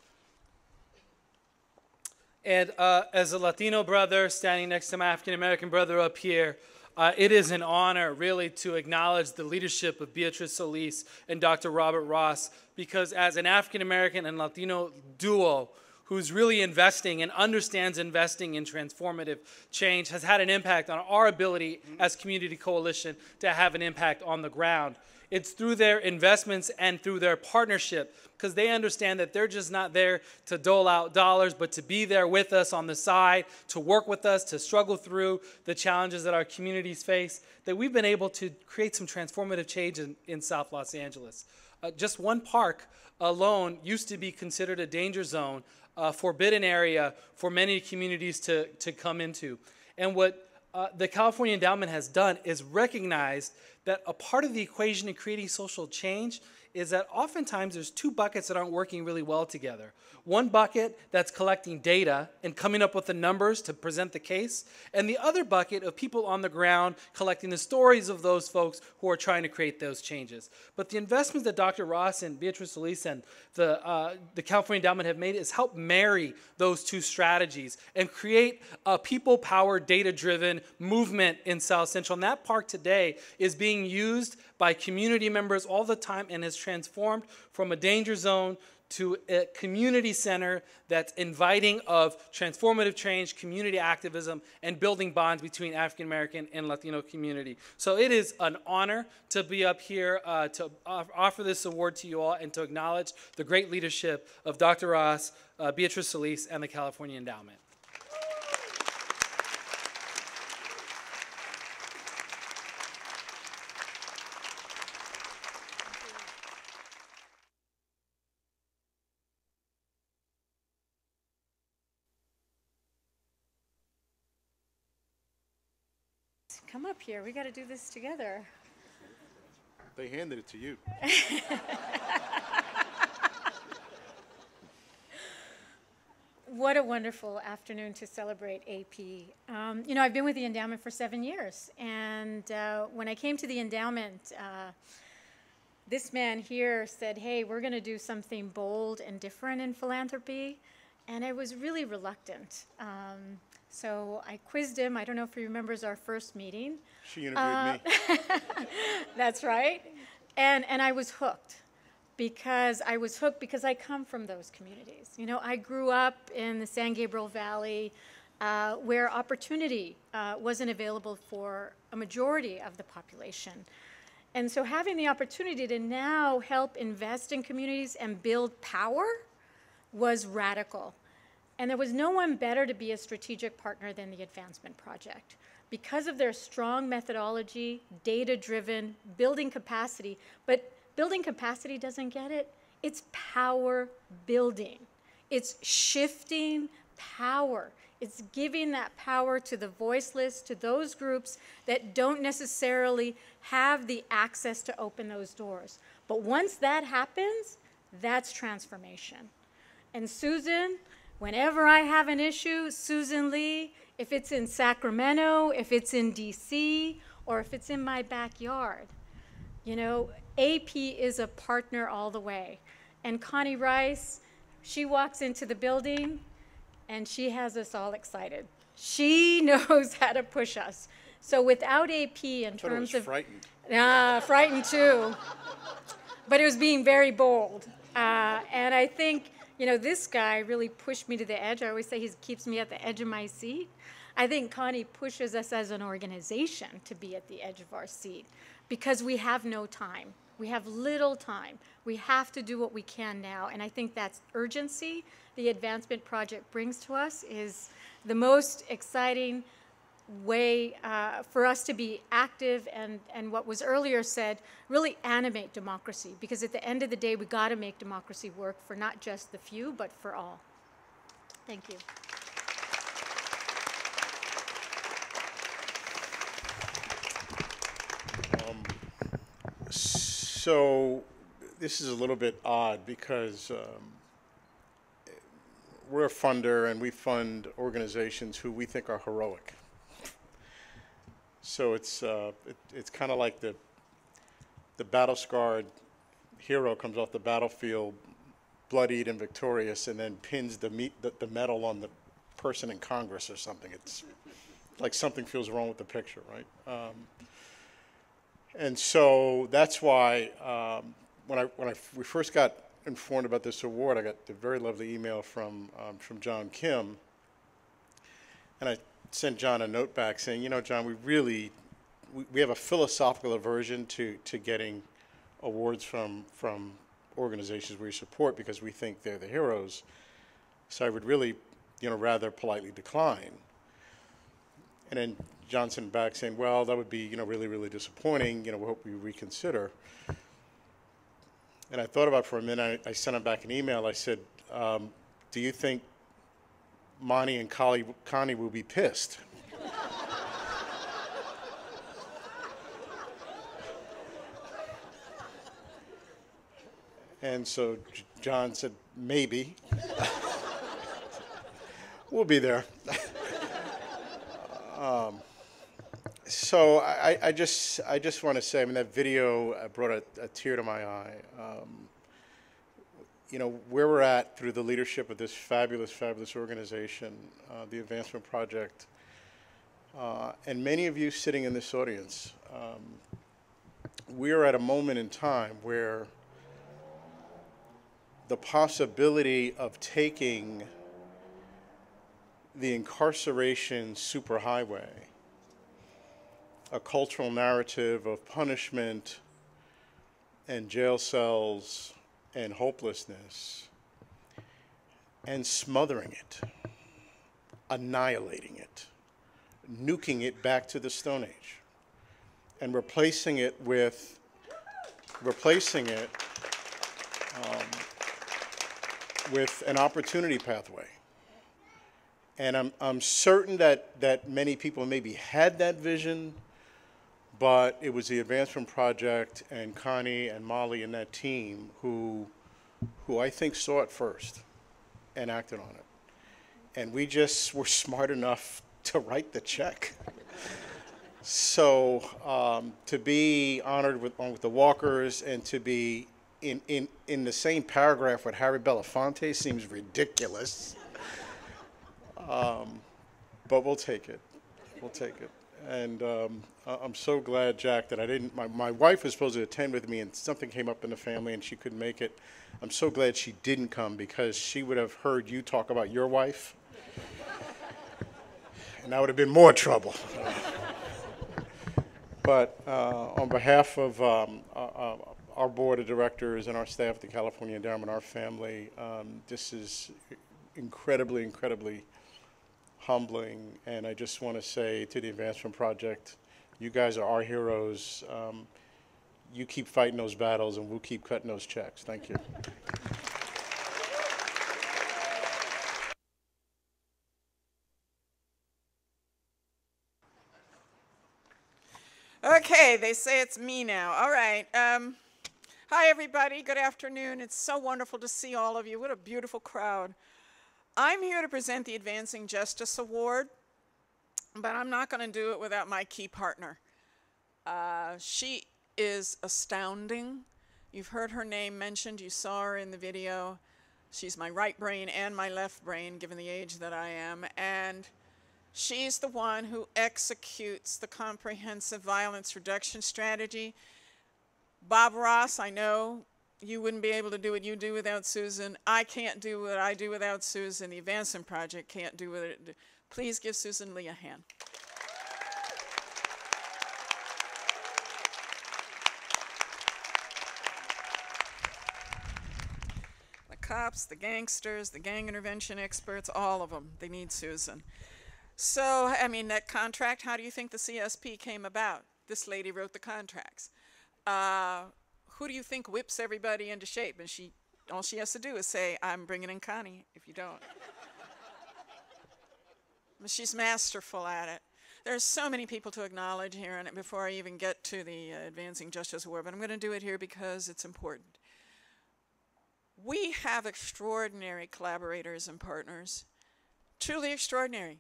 Speaker 14: And as a Latino brother standing next to my African-American brother up here, it is an honor really to acknowledge the leadership of Beatrice Solis and Dr. Robert Ross, because as an African-American and Latino duo who's really investing and understands investing in transformative change has had an impact on our ability as Community Coalition to have an impact on the ground. It's through their investments and through their partnership, because they understand that they're just not there to dole out dollars, but to be there with us on the side, to work with us, to struggle through the challenges that our communities face, that we've been able to create some transformative change in South Los Angeles. Just one park alone used to be considered a danger zone, a forbidden area for many communities to come into. And what the California Endowment has done is recognize that a part of the equation in creating social change is that oftentimes there's two buckets that aren't working really well together. One bucket that's collecting data and coming up with the numbers to present the case, and the other bucket of people on the ground collecting the stories of those folks who are trying to create those changes. But the investments that Dr. Ross and Beatrice Solis and the California Endowment have made is help marry those two strategies and create a people-powered, data-driven movement in South Central. And that park today is being used by community members all the time and has transformed from a danger zone to a community center that's inviting of transformative change, community activism, and building bonds between African American and Latino community. So it is an honor to be up here to offer this award to you all and to acknowledge the great leadership of Dr. Ross, Beatrice Solis, and the California Endowment.
Speaker 16: Come up here. We got to do this together.
Speaker 17: They handed it to you.
Speaker 16: What a wonderful afternoon to celebrate AP. You know, I've been with the endowment for 7 years, and when I came to the endowment, this man here said, hey, we're going to do something bold and different in philanthropy, and I was really reluctant. So I quizzed him. I don't know if he remembers our first meeting.
Speaker 17: She interviewed me.
Speaker 16: That's right. And I was hooked because I come from those communities. You know, I grew up in the San Gabriel Valley where opportunity wasn't available for a majority of the population. And so having the opportunity to now help invest in communities and build power was radical. And there was no one better to be a strategic partner than the Advancement Project. Because of their strong methodology, data-driven, building capacity, but building capacity doesn't get it. It's power building. It's shifting power. It's giving that power to the voiceless, to those groups that don't necessarily have the access to open those doors. But once that happens, that's transformation. And Susan, whenever I have an issue, Susan Lee, if it's in Sacramento, if it's in DC, or if it's in my backyard, you know, AP is a partner all the way. And Connie Rice, she walks into the building and she has us all excited. She knows how to push us. So without AP in terms of—
Speaker 17: frightened.
Speaker 16: Frightened too. But it was being very bold. And I think, you know, this guy really pushed me to the edge. I always say he keeps me at the edge of my seat. I think Connie pushes us as an organization to be at the edge of our seat because we have no time. We have little time. We have to do what we can now. And I think that's urgency the Advancement Project brings to us is the most exciting way for us to be active and what was earlier said, really animate democracy. Because at the end of the day, we got to make democracy work for not just the few, but for all. Thank you.
Speaker 17: So this is a little bit odd because we're a funder and we fund organizations who we think are heroic. So it's kind of like the battle-scarred hero comes off the battlefield, bloodied and victorious, and then pins the medal on the person in Congress or something. It's like something feels wrong with the picture, right? And so that's why when we first got informed about this award, I got a very lovely email from John Kim, and I sent John a note back saying, you know, John, we have a philosophical aversion to getting awards from organizations we support because we think they're the heroes. So I would really, you know, rather politely decline. And then John sent back saying, well, that would be, you know, really, really disappointing. You know, we hope you reconsider. And I thought about it for a minute. I sent him back an email. I said, do you think Monty and Connie will be pissed? And so John said, maybe. We'll be there. So I just want to say, I mean, that video brought a tear to my eye. You know, where we're at through the leadership of this fabulous, fabulous organization, the Advancement Project, and many of you sitting in this audience, we are at a moment in time where the possibility of taking the incarceration superhighway, a cultural narrative of punishment and jail cells and hopelessness, and smothering it, annihilating it, nuking it back to the Stone Age, and replacing it with an opportunity pathway. And I'm certain that many people maybe had that vision, but it was the Advancement Project and Connie and Molly and that team who I think saw it first and acted on it. And we just were smart enough to write the check. So to be honored with the Walkers and to be in the same paragraph with Harry Belafonte seems ridiculous. But we'll take it. We'll take it. And I'm so glad, Jack, that I didn't, my wife was supposed to attend with me and something came up in the family and she couldn't make it. I'm so glad she didn't come because she would have heard you talk about your wife. And that would have been more trouble. But on behalf of our board of directors and our staff at the California Endowment, our family, this is incredibly, incredibly humbling, and I just want to say to the Advancement Project, you guys are our heroes. You keep fighting those battles, and we'll keep cutting those checks. Thank you.
Speaker 18: Okay, they say it's me now. All right. Hi, everybody. Good afternoon. It's so wonderful to see all of you. What a beautiful crowd. I'm here to present the Advancing Justice Award, but I'm not going to do it without my key partner. She is astounding. You've heard her name mentioned. You saw her in the video. She's my right brain and my left brain, given the age that I am. And she's the one who executes the comprehensive violence reduction strategy. Bob Ross, I know you wouldn't be able to do what you do without Susan. I can't do what I do without Susan. The Advancement Project can't do what it. Please give Susan Lee a hand. The cops, the gangsters, the gang intervention experts, all of them, they need Susan. So, I mean, that contract, how do you think the CSP came about? This lady wrote the contracts. Who do you think whips everybody into shape? And all she has to do is say, I'm bringing in Connie, if you don't. But she's masterful at it. There's so many people to acknowledge here in it before I even get to the Advancing Justice Award, but I'm going to do it here because it's important. We have extraordinary collaborators and partners, truly extraordinary.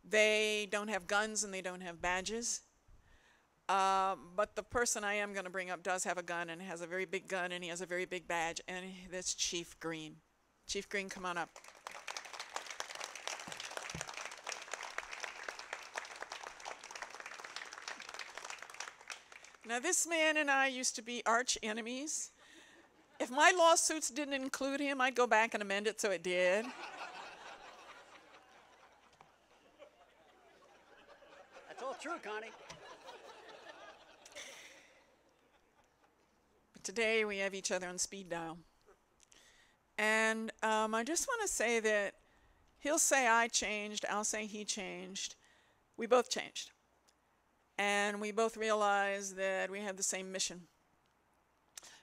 Speaker 18: They don't have guns and they don't have badges. But the person I am going to bring up does have a gun and has a very big gun and he has a very big badge, and that's Chief Green. Chief Green, come on up. Now, this man and I used to be arch enemies. If my lawsuits didn't include him, I'd go back and amend it so it did.
Speaker 19: That's all true, Connie.
Speaker 18: Today we have each other on speed dial. And I just want to say that he'll say I changed, I'll say he changed. We both changed. And we both realized that we have the same mission.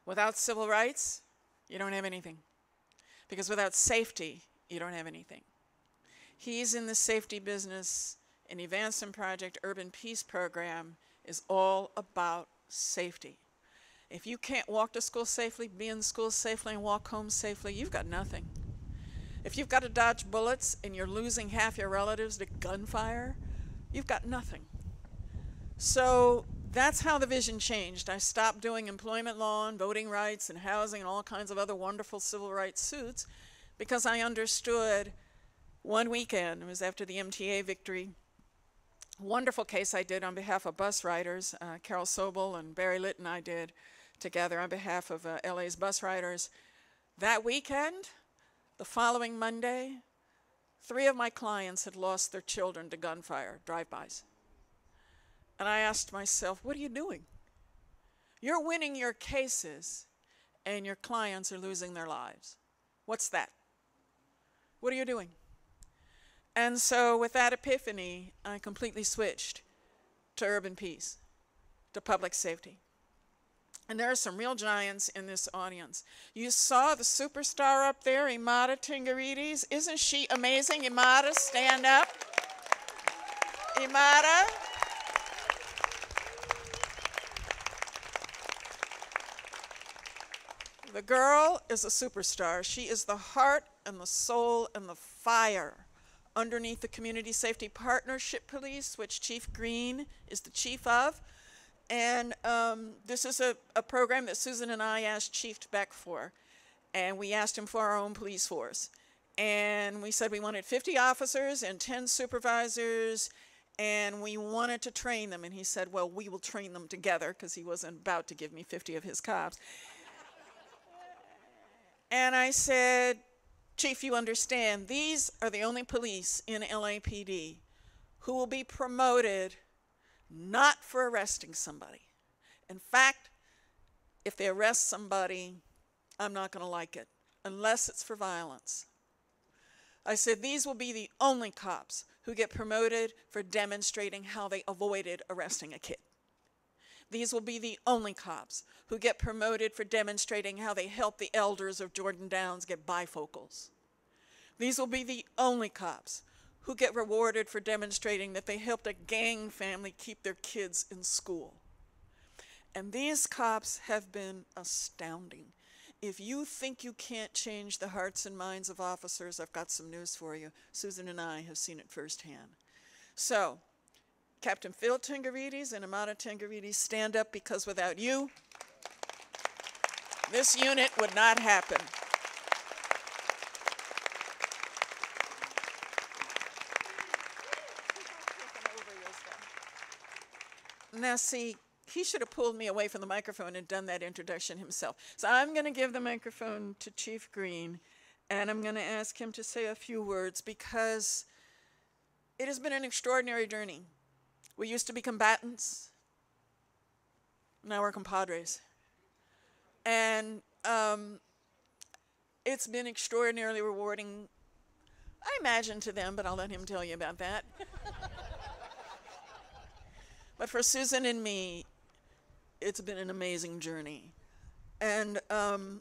Speaker 18: Without civil rights, you don't have anything. Because without safety, you don't have anything. He's in the safety business, and the Advancement Project Urban Peace Program is all about safety. If you can't walk to school safely, be in school safely, and walk home safely, you've got nothing. If you've got to dodge bullets and you're losing half your relatives to gunfire, you've got nothing. So that's how the vision changed. I stopped doing employment law and voting rights and housing and all kinds of other wonderful civil rights suits because I understood one weekend, it was after the MTA victory, wonderful case I did on behalf of bus riders. Carol Sobel and Barry Litton I did together on behalf of LA's bus riders. That weekend, the following Monday, 3 of my clients had lost their children to gunfire, drive-bys. And I asked myself, what are you doing? You're winning your cases and your clients are losing their lives. What's that? What are you doing? And so with that epiphany, I completely switched to urban peace, to public safety. And there are some real giants in this audience. You saw the superstar up there, Imada Tingarides. Isn't she amazing? Imada, stand up. Imada. The girl is a superstar. She is the heart and the soul and the fire underneath the Community Safety Partnership Police, which Chief Green is the chief of. And this is a program that Susan and I asked Chief Beck for. And we asked him for our own police force. And we said we wanted 50 officers and 10 supervisors, and we wanted to train them. And he said, well, we will train them together, because he wasn't about to give me 50 of his cops. And I said, Chief, you understand, these are the only police in LAPD who will be promoted not for arresting somebody. In fact, if they arrest somebody, I'm not going to like it, unless it's for violence. I said, these will be the only cops who get promoted for demonstrating how they avoided arresting a kid. These will be the only cops who get promoted for demonstrating how they helped the elders of Jordan Downs get bifocals. These will be the only cops who get rewarded for demonstrating that they helped a gang family keep their kids in school. And these cops have been astounding. If you think you can't change the hearts and minds of officers, I've got some news for you. Susan and I have seen it firsthand. So, Captain Phil Tengarides and Amata Tengarides, stand up, because without you, this unit would not happen. Now see, he should have pulled me away from the microphone and done that introduction himself. So I'm going to give the microphone to Chief Green, and I'm going to ask him to say a few words, because it has been an extraordinary journey. We used to be combatants. Now we're compadres. And it's been extraordinarily rewarding, I imagine, to them, but I'll let him tell you about that. But for Susan and me, it's been an amazing journey. And I'm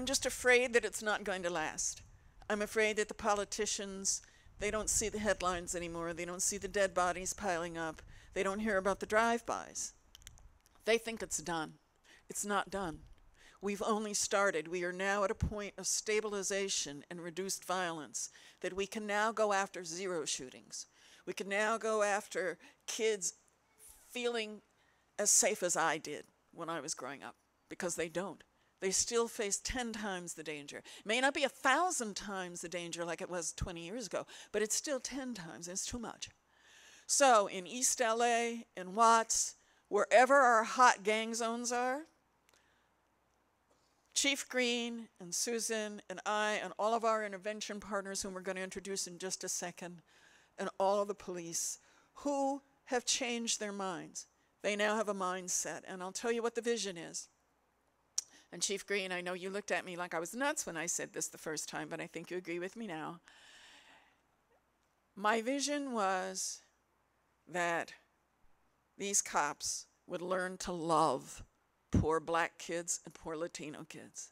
Speaker 18: just afraid that it's not going to last. I'm afraid that the politicians, they don't see the headlines anymore. They don't see the dead bodies piling up. They don't hear about the drive-bys. They think it's done. It's not done. We've only started. We are now at a point of stabilization and reduced violence, that we can now go after zero shootings. We can now go after kids feeling as safe as I did when I was growing up, because they don't. They still face 10 times the danger. It may not be 1,000 times the danger like it was 20 years ago, but it's still 10 times, and it's too much. So in East LA, in Watts, wherever our hot gang zones are, Chief Green and Susan and I and all of our intervention partners, whom we're going to introduce in just a second, and all of the police who have changed their minds. They now have a mindset, and I'll tell you what the vision is. And Chief Green, I know you looked at me like I was nuts when I said this the first time, but I think you agree with me now. My vision was that these cops would learn to love poor black kids and poor Latino kids.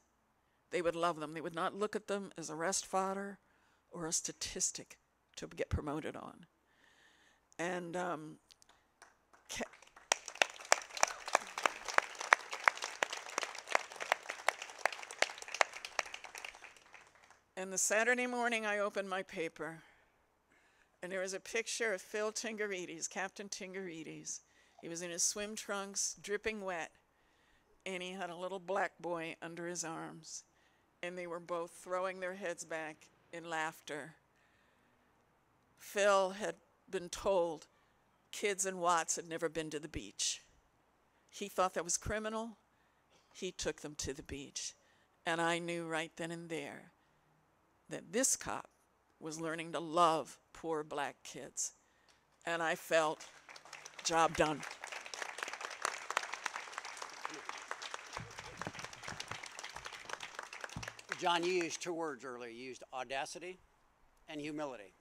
Speaker 18: They would love them. They would not look at them as arrest fodder or a statistic to get promoted on. And and the Saturday morning I opened my paper, and there was a picture of Phil Tengarides, Captain Tengarides. He was in his swim trunks, dripping wet, and he had a little black boy under his arms, and they were both throwing their heads back in laughter. Phil had been told kids in Watts had never been to the beach. He thought that was criminal. He took them to the beach. And I knew right then and there that this cop was learning to love poor black kids. And I felt, job done.
Speaker 19: John, you used 2 words earlier. You used audacity and humility.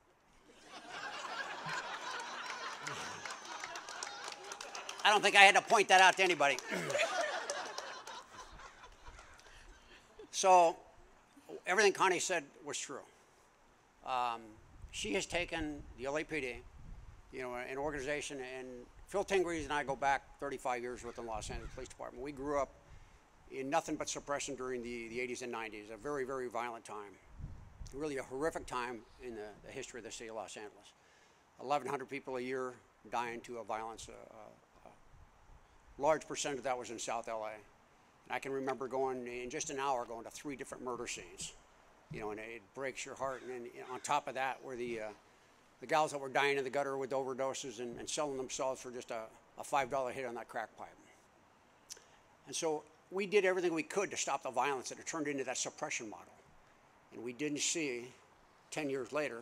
Speaker 19: I don't think I had to point that out to anybody. So everything Connie said was true. She has taken the LAPD, you know, an organization, and Phil Tengarides and I go back 35 years with the Los Angeles Police Department. We grew up in nothing but suppression during the 80s and 90s, a very, very violent time. Really a horrific time in the history of the city of Los Angeles. 1,100 people a year dying to a violence. Large percent of that was in South LA. And I can remember going, in just an hour, going to 3 different murder scenes. You know, and it breaks your heart. And then on top of that were the gals that were dying in the gutter with overdoses and selling themselves for just a $5 hit on that crack pipe. And so we did everything we could to stop the violence, and it turned into that suppression model. And we didn't see 10 years later,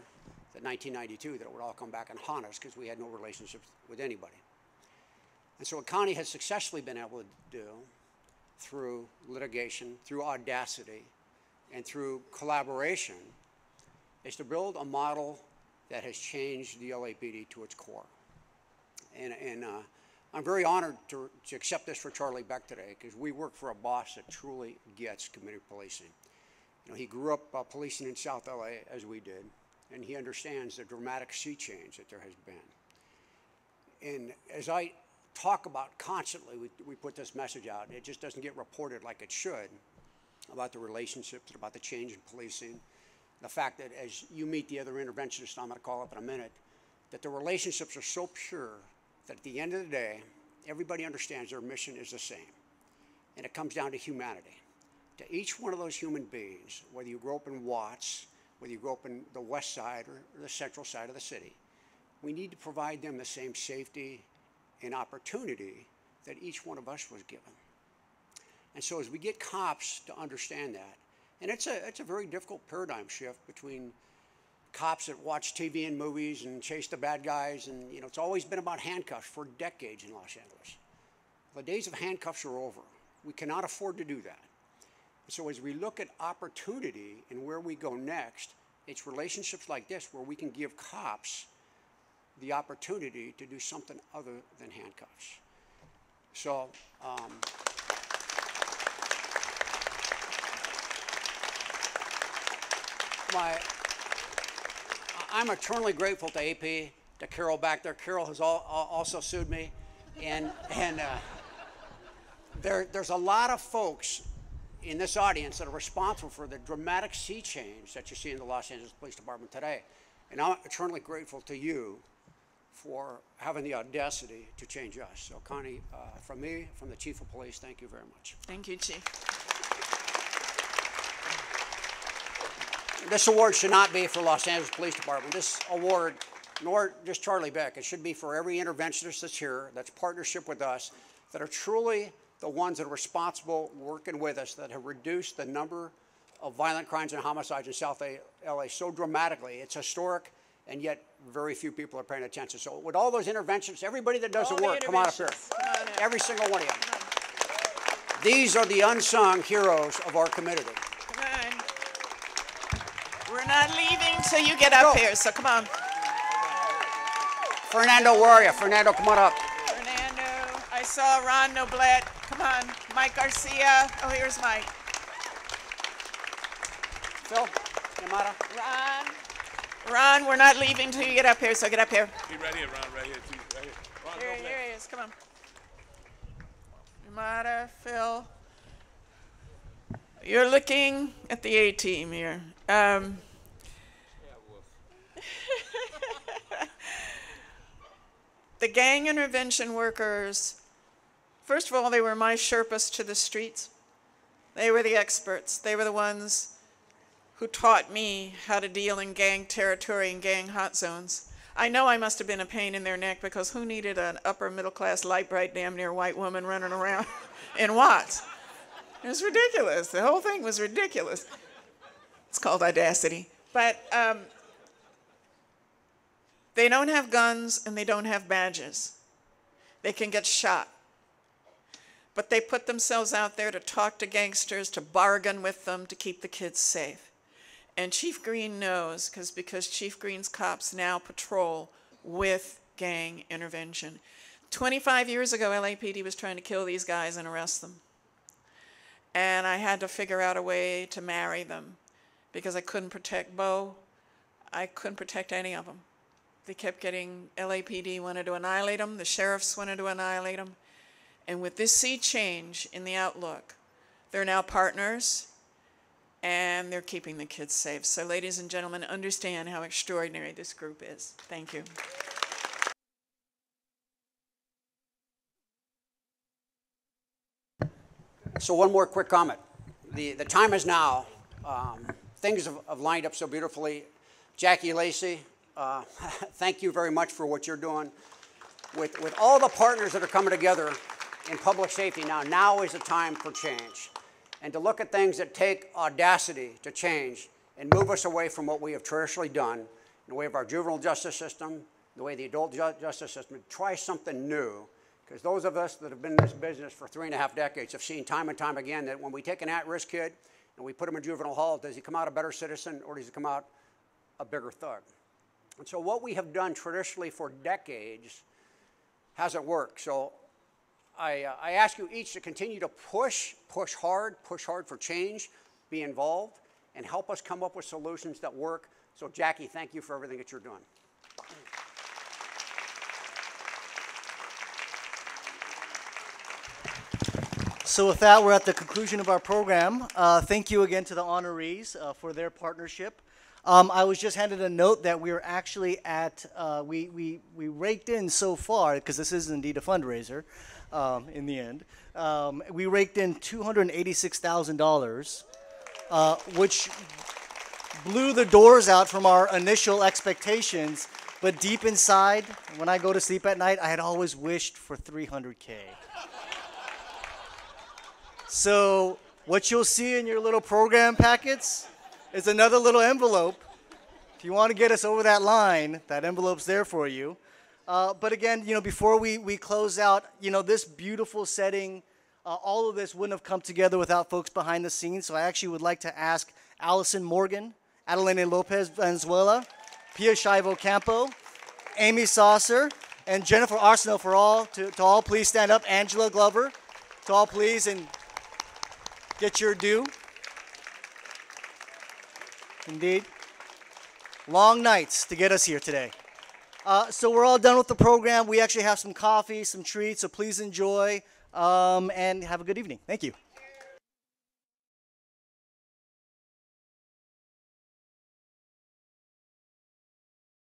Speaker 19: that 1992, that it would all come back and haunt us because we had no relationships with anybody. And so what Connie has successfully been able to do through litigation, through audacity, and through collaboration is to build a model that has changed the LAPD to its core. And I'm very honored to accept this for Charlie Beck today, because we work for a boss that truly gets community policing. You know, he grew up policing in South LA as we did, and he understands the dramatic sea change that there has been. And as I talk about constantly. We put this message out. It just doesn't get reported like it should about the relationships and about the change in policing. The fact that as you meet the other interventionists, I'm going to call up in a minute, that the relationships are so pure that at the end of the day, everybody understands their mission is the same. And it comes down to humanity. To each one of those human beings, whether you grow up in Watts, whether you grow up in the west side or the central side of the city, we need to provide them the same safety and opportunity that each one of us was given. And so as we get cops to understand that, and it's a very difficult paradigm shift between cops that watch TV and movies and chase the bad guys, and you know, it's always been about handcuffs for decades in Los Angeles. The days of handcuffs are over. We cannot afford to do that. So as we look at opportunity and where we go next, it's relationships like this where we can give cops the opportunity to do something other than handcuffs. So, I'm eternally grateful to AP, to Carol back there. Carol has also sued me, and there's a lot of folks in this audience that are responsible for the dramatic sea change that you see in the Los Angeles Police Department today. And I'm eternally grateful to you for having the audacity to change us. So Connie, from me, from the Chief of Police, thank you very much.
Speaker 18: Thank you, Chief.
Speaker 19: This award should not be for Los Angeles Police Department. This award, nor just Charlie Beck, it should be for every interventionist that's here, that's partnership with us, that are truly the ones that are responsible working with us, that have reduced the number of violent crimes and homicides in South LA so dramatically. It's historic, and yet very few people are paying attention. So with all those interventions, everybody that does the work, come on up here. Every single one of you. These are the unsung heroes of our community.
Speaker 18: Come on. We're not leaving till you get up here, so come on.
Speaker 19: Fernando, where are you? Fernando, come on up.
Speaker 18: Fernando, I saw Ron Noblet. Come on. Mike Garcia. Oh, here's Mike.
Speaker 19: Phil, Yamada.
Speaker 18: Ron, we're not leaving till you get up here, so get up here.
Speaker 20: He right here, Ron, right here, too. Right here. Ron,
Speaker 18: Here he is. Come on. Yamada, Phil. You're looking at the A-team here. The gang intervention workers, first of all, they were my Sherpas to the streets. They were the experts. They were the ones who taught me how to deal in gang territory and gang hot zones. I know I must have been a pain in their neck, because who needed an upper middle class, light bright, damn near white woman running around in Watts? It was ridiculous. The whole thing was ridiculous. It's called audacity. But they don't have guns and they don't have badges. They can get shot. But they put themselves out there to talk to gangsters, to bargain with them, to keep the kids safe. And Chief Green knows, because Chief Green's cops now patrol with gang intervention. 25 years ago, LAPD was trying to kill these guys and arrest them. And I had to figure out a way to marry them, because I couldn't protect Bo. I couldn't protect any of them. They kept getting, LAPD wanted to annihilate them, the sheriffs wanted to annihilate them. And with this sea change in the outlook, they're now partners, and they're keeping the kids safe. So ladies and gentlemen, understand how extraordinary this group is. Thank you.
Speaker 19: So one more quick comment. The time is now. Things have lined up so beautifully. Jackie Lacey, thank you very much for what you're doing. With all the partners that are coming together in public safety now is the time for change. And to look at things that take audacity to change and move us away from what we have traditionally done in the way of our juvenile justice system, the way of the adult justice system, try something new. Because those of us that have been in this business for 3.5 decades have seen time and time again that when we take an at-risk kid and we put him in juvenile hall, does he come out a better citizen or does he come out a bigger thug? And so what we have done traditionally for decades hasn't worked. So I ask you each to continue to push hard for change, be involved, and help us come up with solutions that work. So Jackie, thank you for everything that you're doing.
Speaker 1: So with that, we're at the conclusion of our program. Thank you again to the honorees for their partnership. I was just handed a note that we are actually at, we raked in so far, because this is indeed a fundraiser in the end, we raked in $286,000, which blew the doors out from our initial expectations, but deep inside, when I go to sleep at night, I had always wished for $300K. So what you'll see in your little program packets is another little envelope. If you want to get us over that line, that envelope's there for you. But again, before we close out, this beautiful setting, all of this wouldn't have come together without folks behind the scenes. So I actually would like to ask Allison Morgan, Adelene Lopez Valenzuela, Pia Shivo Campo, Amy Saucer, and Jennifer Arsenault to all please stand up. Angela Glover, to all please, and get your due. Indeed. Long nights to get us here today. So we're all done with the program. We actually have some coffee, some treats, so please enjoy and have a good evening. Thank you.